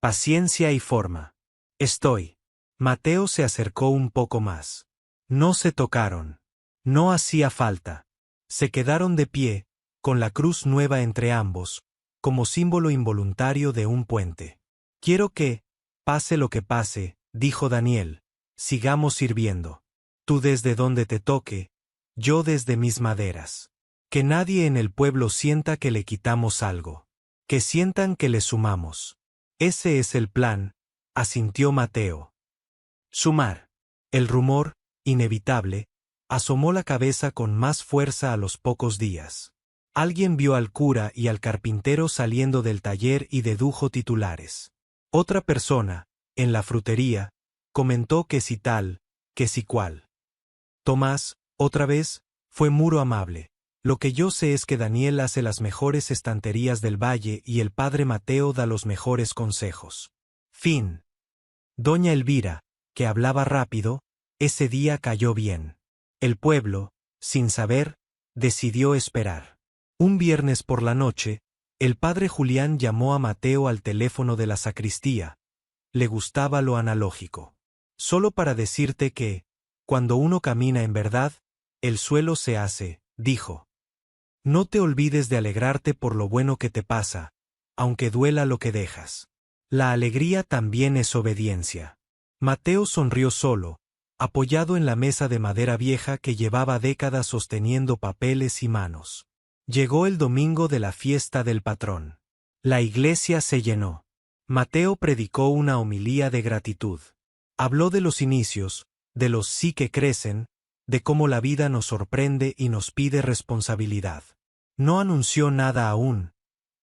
A: Paciencia y forma. Estoy. Mateo se acercó un poco más. No se tocaron. No hacía falta. Se quedaron de pie, con la cruz nueva entre ambos, como símbolo involuntario de un puente. Quiero que, pase lo que pase, dijo Daniel, sigamos sirviendo. Tú desde donde te toque, yo desde mis maderas. Que nadie en el pueblo sienta que le quitamos algo. Que sientan que le sumamos. Ese es el plan, asintió Mateo. Sumar. El rumor, inevitable, asomó la cabeza con más fuerza a los pocos días. Alguien vio al cura y al carpintero saliendo del taller y dedujo titulares. Otra persona, en la frutería, comentó que si tal, que si cual. Tomás, otra vez, fue muro amable. Lo que yo sé es que Daniel hace las mejores estanterías del valle y el padre Mateo da los mejores consejos. Fin. Doña Elvira, que hablaba rápido, ese día cayó bien. El pueblo, sin saber, decidió esperar. Un viernes por la noche, el padre Julián llamó a Mateo al teléfono de la sacristía. Le gustaba lo analógico. Solo para decirte que, cuando uno camina en verdad, el suelo se hace, dijo. No te olvides de alegrarte por lo bueno que te pasa, aunque duela lo que dejas. La alegría también es obediencia. Mateo sonrió solo, apoyado en la mesa de madera vieja que llevaba décadas sosteniendo papeles y manos. Llegó el domingo de la fiesta del patrón. La iglesia se llenó. Mateo predicó una homilía de gratitud. Habló de los inicios, de los sí que crecen, de cómo la vida nos sorprende y nos pide responsabilidad. No anunció nada aún.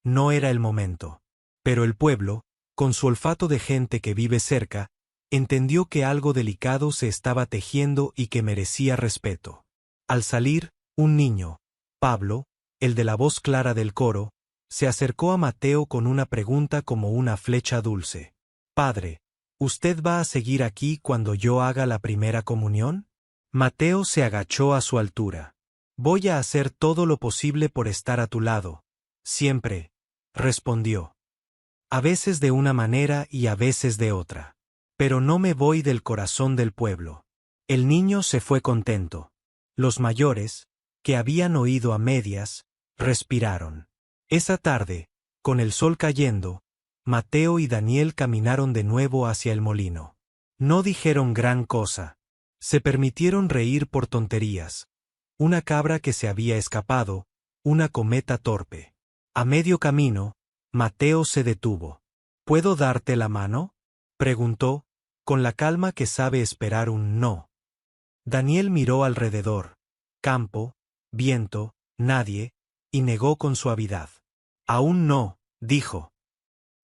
A: No era el momento. Pero el pueblo, con su olfato de gente que vive cerca, entendió que algo delicado se estaba tejiendo y que merecía respeto. Al salir, un niño, Pablo, el de la voz clara del coro, se acercó a Mateo con una pregunta como una flecha dulce. Padre, ¿usted va a seguir aquí cuando yo haga la primera comunión? Mateo se agachó a su altura. Voy a hacer todo lo posible por estar a tu lado. Siempre, respondió. A veces de una manera y a veces de otra. Pero no me voy del corazón del pueblo. El niño se fue contento. Los mayores, que habían oído a medias, respiraron. Esa tarde, con el sol cayendo, Mateo y Daniel caminaron de nuevo hacia el molino. No dijeron gran cosa. Se permitieron reír por tonterías. Una cabra que se había escapado, una cometa torpe. A medio camino, Mateo se detuvo. ¿Puedo darte la mano?, preguntó, con la calma que sabe esperar un no. Daniel miró alrededor. Campo, viento, nadie, y negó con suavidad. Aún no, dijo.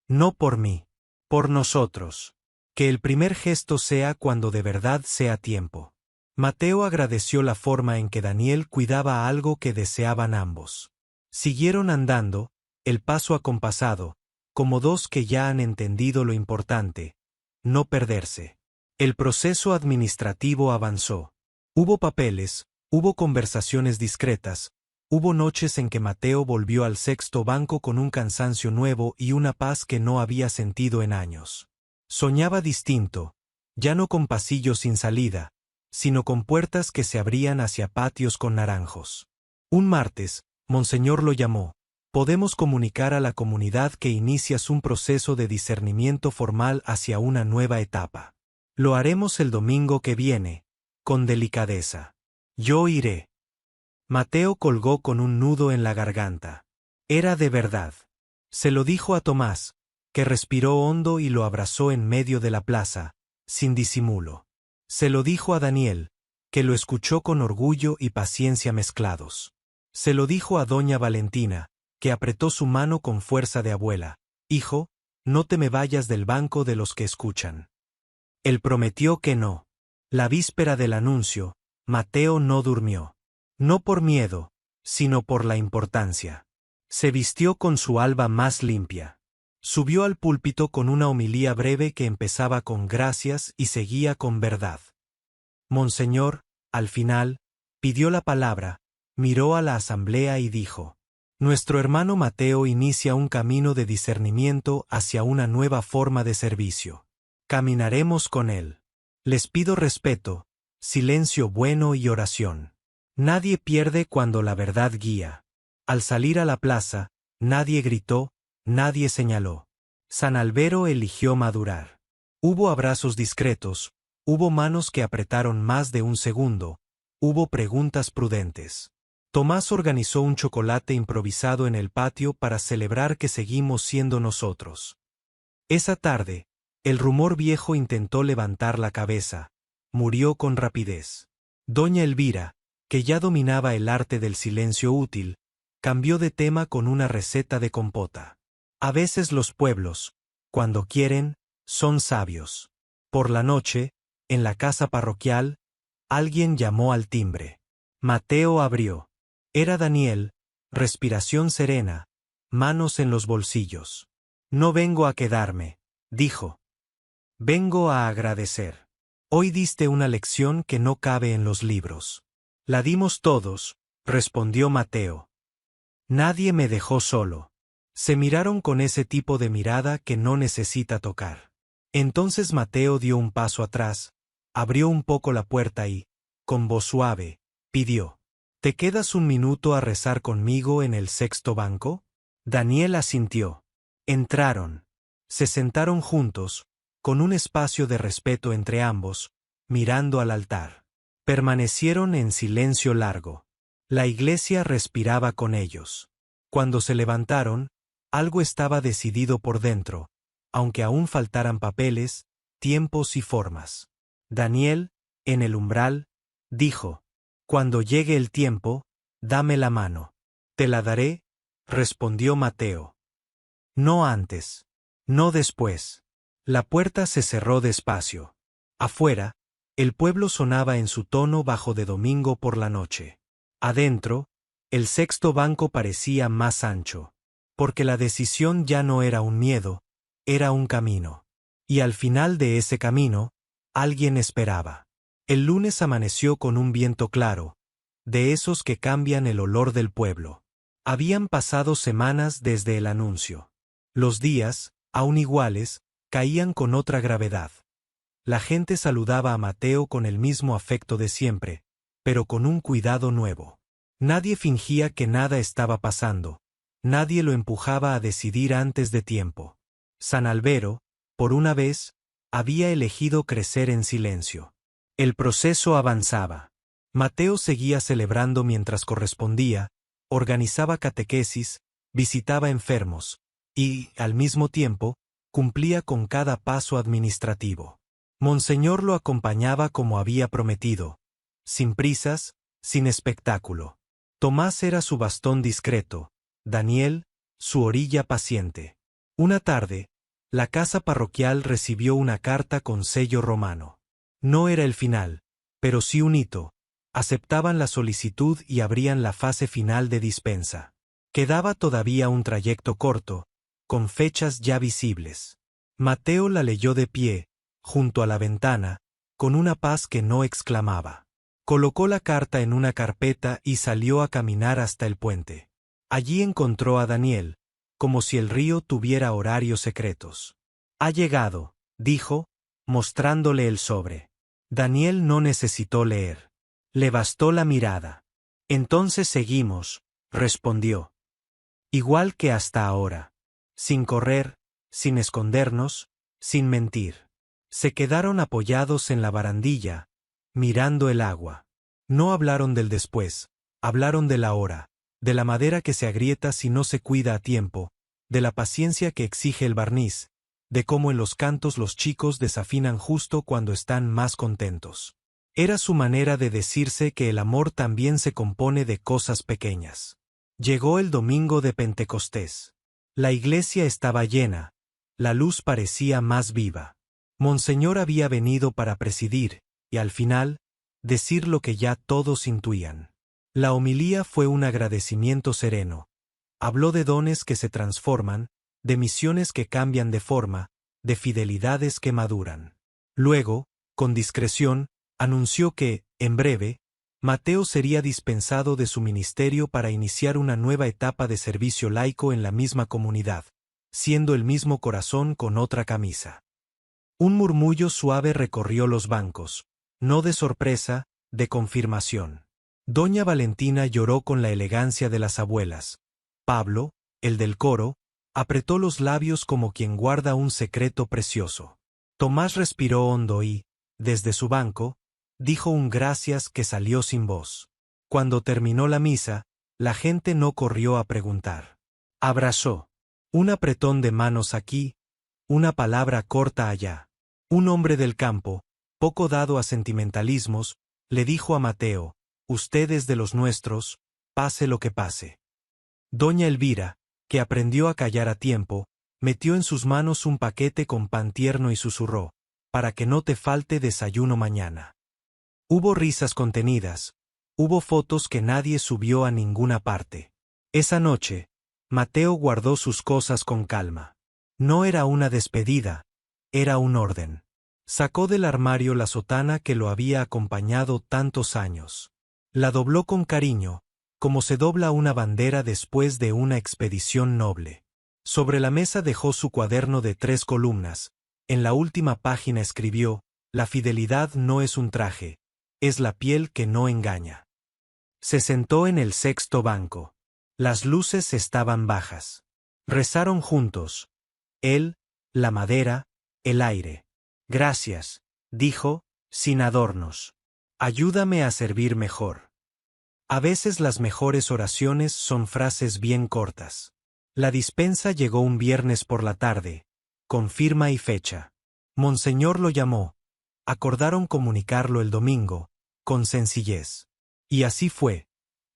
A: No por mí, por nosotros. Que el primer gesto sea cuando de verdad sea tiempo. Mateo agradeció la forma en que Daniel cuidaba algo que deseaban ambos. Siguieron andando, el paso acompasado, como dos que ya han entendido lo importante, no perderse. El proceso administrativo avanzó. Hubo papeles, hubo conversaciones discretas, hubo noches en que Mateo volvió al sexto banco con un cansancio nuevo y una paz que no había sentido en años. Soñaba distinto, ya no con pasillos sin salida, sino con puertas que se abrían hacia patios con naranjos. Un martes, Monseñor lo llamó. Podemos comunicar a la comunidad que inicias un proceso de discernimiento formal hacia una nueva etapa. Lo haremos el domingo que viene, con delicadeza. Yo iré. Mateo colgó con un nudo en la garganta. Era de verdad. Se lo dijo a Tomás, que respiró hondo y lo abrazó en medio de la plaza, sin disimulo. Se lo dijo a Daniel, que lo escuchó con orgullo y paciencia mezclados. Se lo dijo a doña Valentina, que apretó su mano con fuerza de abuela. Hijo, no te me vayas del banco de los que escuchan. Él prometió que no. La víspera del anuncio, Mateo no durmió. No por miedo, sino por la importancia. Se vistió con su alba más limpia. Subió al púlpito con una homilía breve que empezaba con gracias y seguía con verdad. Monseñor, al final, pidió la palabra, miró a la asamblea y dijo: Nuestro hermano Mateo inicia un camino de discernimiento hacia una nueva forma de servicio. Caminaremos con él. Les pido respeto, silencio bueno y oración. Nadie pierde cuando la verdad guía. Al salir a la plaza, nadie gritó, nadie señaló. San Albero eligió madurar. Hubo abrazos discretos, hubo manos que apretaron más de un segundo, hubo preguntas prudentes. Tomás organizó un chocolate improvisado en el patio para celebrar que seguimos siendo nosotros. Esa tarde, el rumor viejo intentó levantar la cabeza, murió con rapidez. Doña Elvira, que ya dominaba el arte del silencio útil, cambió de tema con una receta de compota. A veces los pueblos, cuando quieren, son sabios. Por la noche, en la casa parroquial, alguien llamó al timbre. Mateo abrió. Era Daniel, respiración serena, manos en los bolsillos. No vengo a quedarme, dijo. Vengo a agradecer. Hoy diste una lección que no cabe en los libros. La dimos todos, respondió Mateo. Nadie me dejó solo. Se miraron con ese tipo de mirada que no necesita tocar. Entonces Mateo dio un paso atrás, abrió un poco la puerta y, con voz suave, pidió: ¿Te quedas un minuto a rezar conmigo en el sexto banco? Daniel asintió. Entraron. Se sentaron juntos, con un espacio de respeto entre ambos, mirando al altar. Permanecieron en silencio largo. La iglesia respiraba con ellos. Cuando se levantaron, algo estaba decidido por dentro, aunque aún faltaran papeles, tiempos y formas. Daniel, en el umbral, dijo: Cuando llegue el tiempo, dame la mano. Te la daré, respondió Mateo. No antes. No después. La puerta se cerró despacio. Afuera, el pueblo sonaba en su tono bajo de domingo por la noche. Adentro, el sexto banco parecía más ancho. Porque la decisión ya no era un miedo, era un camino. Y al final de ese camino, alguien esperaba. El lunes amaneció con un viento claro, de esos que cambian el olor del pueblo. Habían pasado semanas desde el anuncio. Los días, aún iguales, caían con otra gravedad. La gente saludaba a Mateo con el mismo afecto de siempre, pero con un cuidado nuevo. Nadie fingía que nada estaba pasando, nadie lo empujaba a decidir antes de tiempo. San Albero, por una vez, había elegido crecer en silencio. El proceso avanzaba. Mateo seguía celebrando mientras correspondía, organizaba catequesis, visitaba enfermos, y, al mismo tiempo, cumplía con cada paso administrativo. Monseñor lo acompañaba como había prometido, sin prisas, sin espectáculo. Tomás era su bastón discreto, Daniel, su orilla paciente. Una tarde, la casa parroquial recibió una carta con sello romano. No era el final, pero sí un hito. Aceptaban la solicitud y abrían la fase final de dispensa. Quedaba todavía un trayecto corto, con fechas ya visibles. Mateo la leyó de pie, junto a la ventana, con una paz que no exclamaba. Colocó la carta en una carpeta y salió a caminar hasta el puente. Allí encontró a Daniel, como si el río tuviera horarios secretos. Ha llegado, dijo, mostrándole el sobre. Daniel no necesitó leer. Le bastó la mirada. Entonces seguimos, respondió. Igual que hasta ahora. Sin correr, sin escondernos, sin mentir. Se quedaron apoyados en la barandilla, mirando el agua. No hablaron del después, hablaron de la hora, de la madera que se agrieta si no se cuida a tiempo, de la paciencia que exige el barniz, de cómo en los cantos los chicos desafinan justo cuando están más contentos. Era su manera de decirse que el amor también se compone de cosas pequeñas. Llegó el domingo de Pentecostés. La iglesia estaba llena, la luz parecía más viva. Monseñor había venido para presidir, y al final, decir lo que ya todos intuían. La homilía fue un agradecimiento sereno. Habló de dones que se transforman, de misiones que cambian de forma, de fidelidades que maduran. Luego, con discreción, anunció que, en breve, Mateo sería dispensado de su ministerio para iniciar una nueva etapa de servicio laico en la misma comunidad, siendo el mismo corazón con otra camisa. Un murmullo suave recorrió los bancos, no de sorpresa, de confirmación. Doña Valentina lloró con la elegancia de las abuelas. Pablo, el del coro, apretó los labios como quien guarda un secreto precioso. Tomás respiró hondo y, desde su banco, dijo un gracias que salió sin voz. Cuando terminó la misa, la gente no corrió a preguntar. Abrazó. Un apretón de manos aquí, una palabra corta allá. Un hombre del campo, poco dado a sentimentalismos, le dijo a Mateo: «Usted es de los nuestros, pase lo que pase». Doña Elvira, que aprendió a callar a tiempo, metió en sus manos un paquete con pan tierno y susurró: «Para que no te falte desayuno mañana». Hubo risas contenidas, hubo fotos que nadie subió a ninguna parte. Esa noche, Mateo guardó sus cosas con calma. No era una despedida, era un orden. Sacó del armario la sotana que lo había acompañado tantos años. La dobló con cariño, como se dobla una bandera después de una expedición noble. Sobre la mesa dejó su cuaderno de 3 columnas. En la última página escribió: «La fidelidad no es un traje, es la piel que no engaña». Se sentó en el 6º banco. Las luces estaban bajas. Rezaron juntos. Él, la madera, el aire. «Gracias», dijo, sin adornos. «Ayúdame a servir mejor». A veces las mejores oraciones son frases bien cortas. La dispensa llegó un viernes por la tarde, con firma y fecha. Monseñor lo llamó. Acordaron comunicarlo el domingo, con sencillez. Y así fue.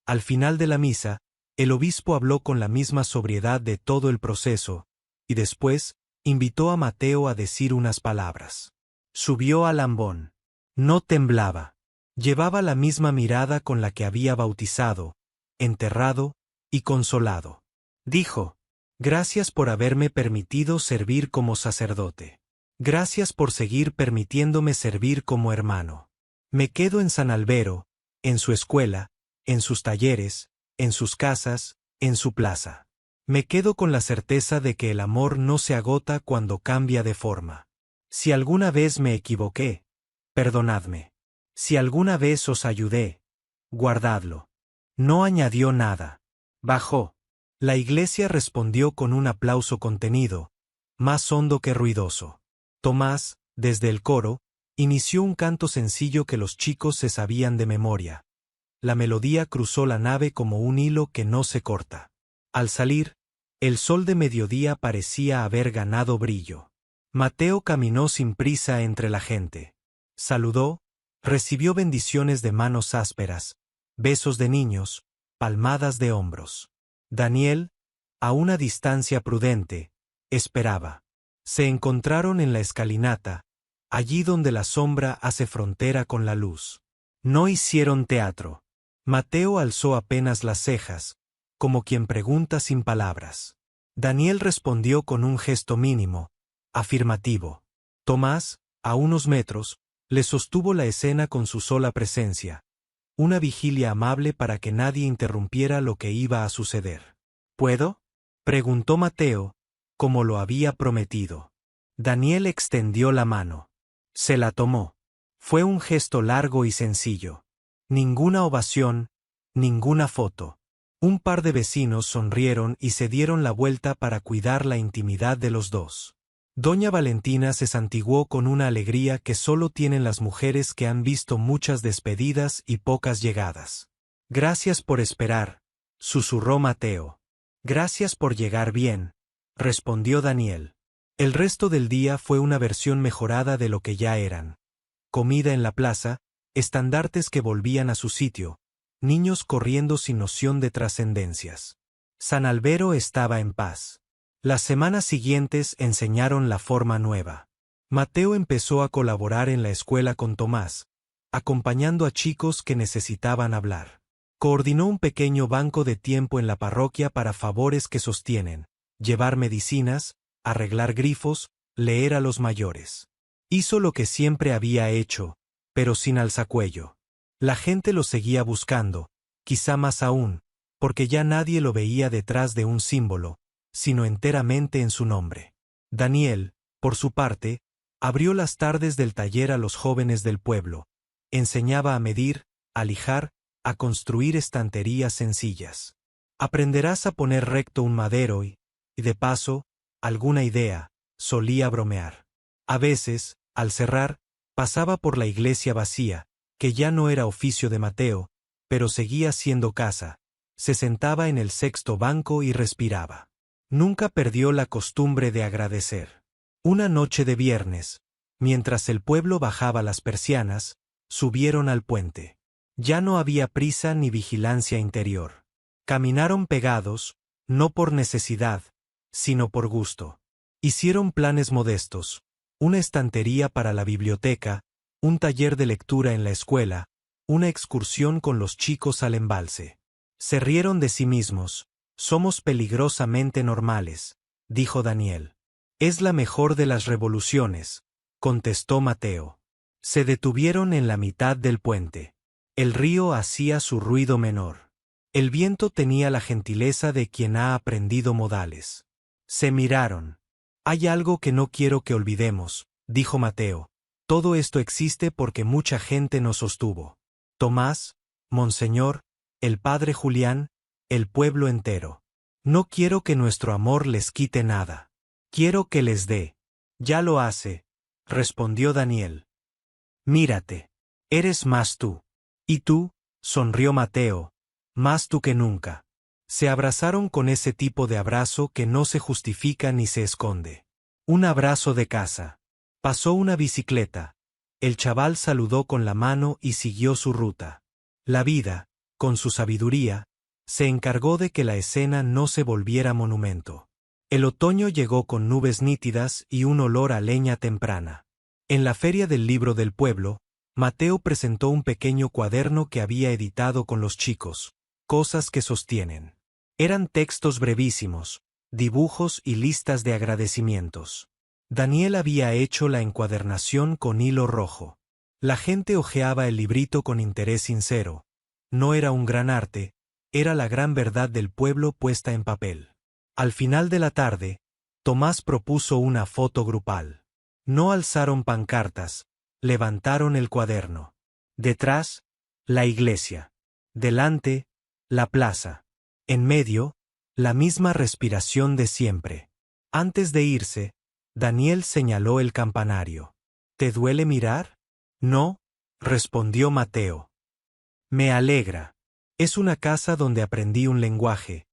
A: Al final de la misa, el obispo habló con la misma sobriedad de todo el proceso, y después, invitó a Mateo a decir unas palabras. Subió al ambón. No temblaba. Llevaba la misma mirada con la que había bautizado, enterrado y consolado. Dijo: «Gracias por haberme permitido servir como sacerdote. Gracias por seguir permitiéndome servir como hermano. Me quedo en San Albero, en su escuela, en sus talleres, en sus casas, en su plaza. Me quedo con la certeza de que el amor no se agota cuando cambia de forma. Si alguna vez me equivoqué, perdonadme. Si alguna vez os ayudé, guardadlo». No añadió nada. Bajó. La iglesia respondió con un aplauso contenido, más hondo que ruidoso. Tomás, desde el coro, inició un canto sencillo que los chicos se sabían de memoria. La melodía cruzó la nave como un hilo que no se corta. Al salir, el sol de mediodía parecía haber ganado brillo. Mateo caminó sin prisa entre la gente. Saludó, recibió bendiciones de manos ásperas, besos de niños, palmadas de hombros. Daniel, a una distancia prudente, esperaba. Se encontraron en la escalinata, allí donde la sombra hace frontera con la luz. No hicieron teatro. Mateo alzó apenas las cejas, como quien pregunta sin palabras. Daniel respondió con un gesto mínimo, afirmativo. Tomás, a unos metros, le sostuvo la escena con su sola presencia, una vigilia amable para que nadie interrumpiera lo que iba a suceder. ¿Puedo?, preguntó Mateo, como lo había prometido. Daniel extendió la mano. Se la tomó. Fue un gesto largo y sencillo. Ninguna ovación, ninguna foto. Un par de vecinos sonrieron y se dieron la vuelta para cuidar la intimidad de los dos. Doña Valentina se santiguó con una alegría que solo tienen las mujeres que han visto muchas despedidas y pocas llegadas. Gracias por esperar, susurró Mateo. Gracias por llegar bien, respondió Daniel. El resto del día fue una versión mejorada de lo que ya eran. Comida en la plaza, estandartes que volvían a su sitio, niños corriendo sin noción de trascendencias. San Albero estaba en paz. Las semanas siguientes enseñaron la forma nueva. Mateo empezó a colaborar en la escuela con Tomás, acompañando a chicos que necesitaban hablar. Coordinó un pequeño banco de tiempo en la parroquia para favores que sostienen, llevar medicinas, arreglar grifos, leer a los mayores. Hizo lo que siempre había hecho, pero sin alzacuello. La gente lo seguía buscando, quizá más aún, porque ya nadie lo veía detrás de un símbolo, sino enteramente en su nombre. Daniel, por su parte, abrió las tardes del taller a los jóvenes del pueblo, enseñaba a medir, a lijar, a construir estanterías sencillas. Aprenderás a poner recto un madero y, de paso, alguna idea, solía bromear. A veces, al cerrar, pasaba por la iglesia vacía, que ya no era oficio de Mateo, pero seguía siendo casa, se sentaba en el sexto banco y respiraba. Nunca perdió la costumbre de agradecer. Una noche de viernes, mientras el pueblo bajaba las persianas, subieron al puente. Ya no había prisa ni vigilancia interior. Caminaron pegados, no por necesidad, sino por gusto. Hicieron planes modestos, una estantería para la biblioteca, un taller de lectura en la escuela, una excursión con los chicos al embalse. Se rieron de sí mismos. Somos peligrosamente normales, dijo Daniel. Es la mejor de las revoluciones, contestó Mateo. Se detuvieron en la mitad del puente. El río hacía su ruido menor. El viento tenía la gentileza de quien ha aprendido modales. Se miraron. Hay algo que no quiero que olvidemos, dijo Mateo. Todo esto existe porque mucha gente nos sostuvo. Tomás, Monseñor, el padre Julián, el pueblo entero. No quiero que nuestro amor les quite nada. Quiero que les dé. Ya lo hace, respondió Daniel. Mírate. Eres más tú. Y tú, sonrió Mateo, más tú que nunca. Se abrazaron con ese tipo de abrazo que no se justifica ni se esconde. Un abrazo de casa. Pasó una bicicleta. El chaval saludó con la mano y siguió su ruta. La vida, con su sabiduría, se encargó de que la escena no se volviera monumento. El otoño llegó con nubes nítidas y un olor a leña temprana. En la feria del libro del pueblo, Mateo presentó un pequeño cuaderno que había editado con los chicos, Cosas que sostienen. Eran textos brevísimos, dibujos y listas de agradecimientos. Daniel había hecho la encuadernación con hilo rojo. La gente hojeaba el librito con interés sincero. No era un gran arte, era la gran verdad del pueblo puesta en papel. Al final de la tarde, Tomás propuso una foto grupal. No alzaron pancartas, levantaron el cuaderno. Detrás, la iglesia. Delante, la plaza. En medio, la misma respiración de siempre. Antes de irse, Daniel señaló el campanario. ¿Te duele mirar? No, respondió Mateo. Me alegra. Es una casa donde aprendí un lenguaje.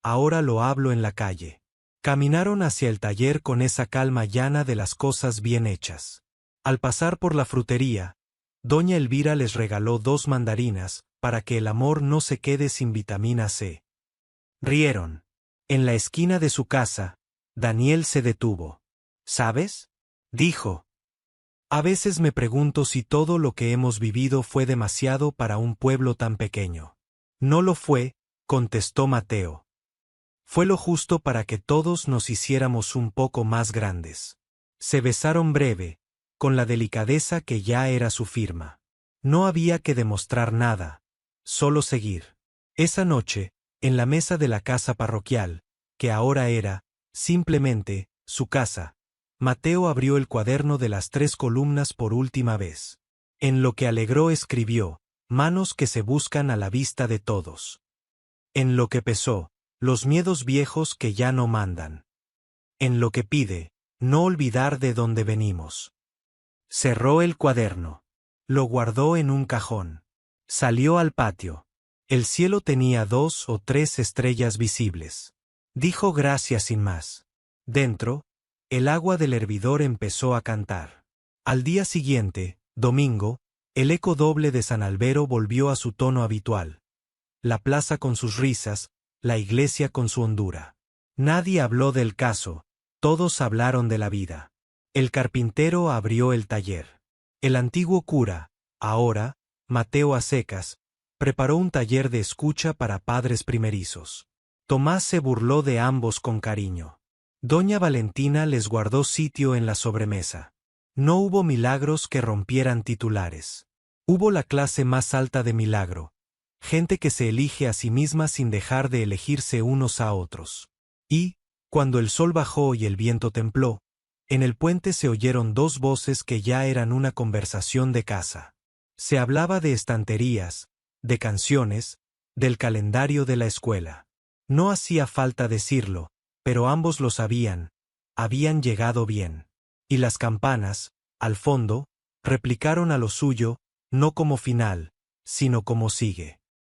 A: Ahora lo hablo en la calle. Caminaron hacia el taller con esa calma llana de las cosas bien hechas. Al pasar por la frutería, doña Elvira les regaló 2 mandarinas, para que el amor no se quede sin vitamina C. Rieron. En la esquina de su casa, Daniel se detuvo. ¿Sabes? Dijo. A veces me pregunto si todo lo que hemos vivido fue demasiado para un pueblo tan pequeño. No lo fue, contestó Mateo. Fue lo justo para que todos nos hiciéramos un poco más grandes. Se besaron breve, con la delicadeza que ya era su firma. No había que demostrar nada, solo seguir. Esa noche, en la mesa de la casa parroquial, que ahora era, simplemente, su casa, Mateo abrió el cuaderno de las 3 columnas por última vez. En lo que alegró escribió, manos que se buscan a la vista de todos. En lo que pesó, los miedos viejos que ya no mandan. En lo que pide, no olvidar de dónde venimos. Cerró el cuaderno. Lo guardó en un cajón. Salió al patio. El cielo tenía 2 o 3 estrellas visibles. Dijo gracias sin más. Dentro, el agua del hervidor empezó a cantar. Al día siguiente, domingo, el eco doble de San Albero volvió a su tono habitual. La plaza con sus risas, la iglesia con su hondura. Nadie habló del caso, todos hablaron de la vida. El carpintero abrió el taller. El antiguo cura, ahora, Mateo Acecas, preparó un taller de escucha para padres primerizos. Tomás se burló de ambos con cariño. Doña Valentina les guardó sitio en la sobremesa. No hubo milagros que rompieran titulares. Hubo la clase más alta de milagro. Gente que se elige a sí misma sin dejar de elegirse unos a otros. Y, cuando el sol bajó y el viento templó, en el puente se oyeron 2 voces que ya eran una conversación de casa. Se hablaba de estanterías, de canciones, del calendario de la escuela. No hacía falta decirlo, pero ambos lo sabían, habían llegado bien. Y las campanas, al fondo, replicaron a lo suyo, no como final, sino como sigue.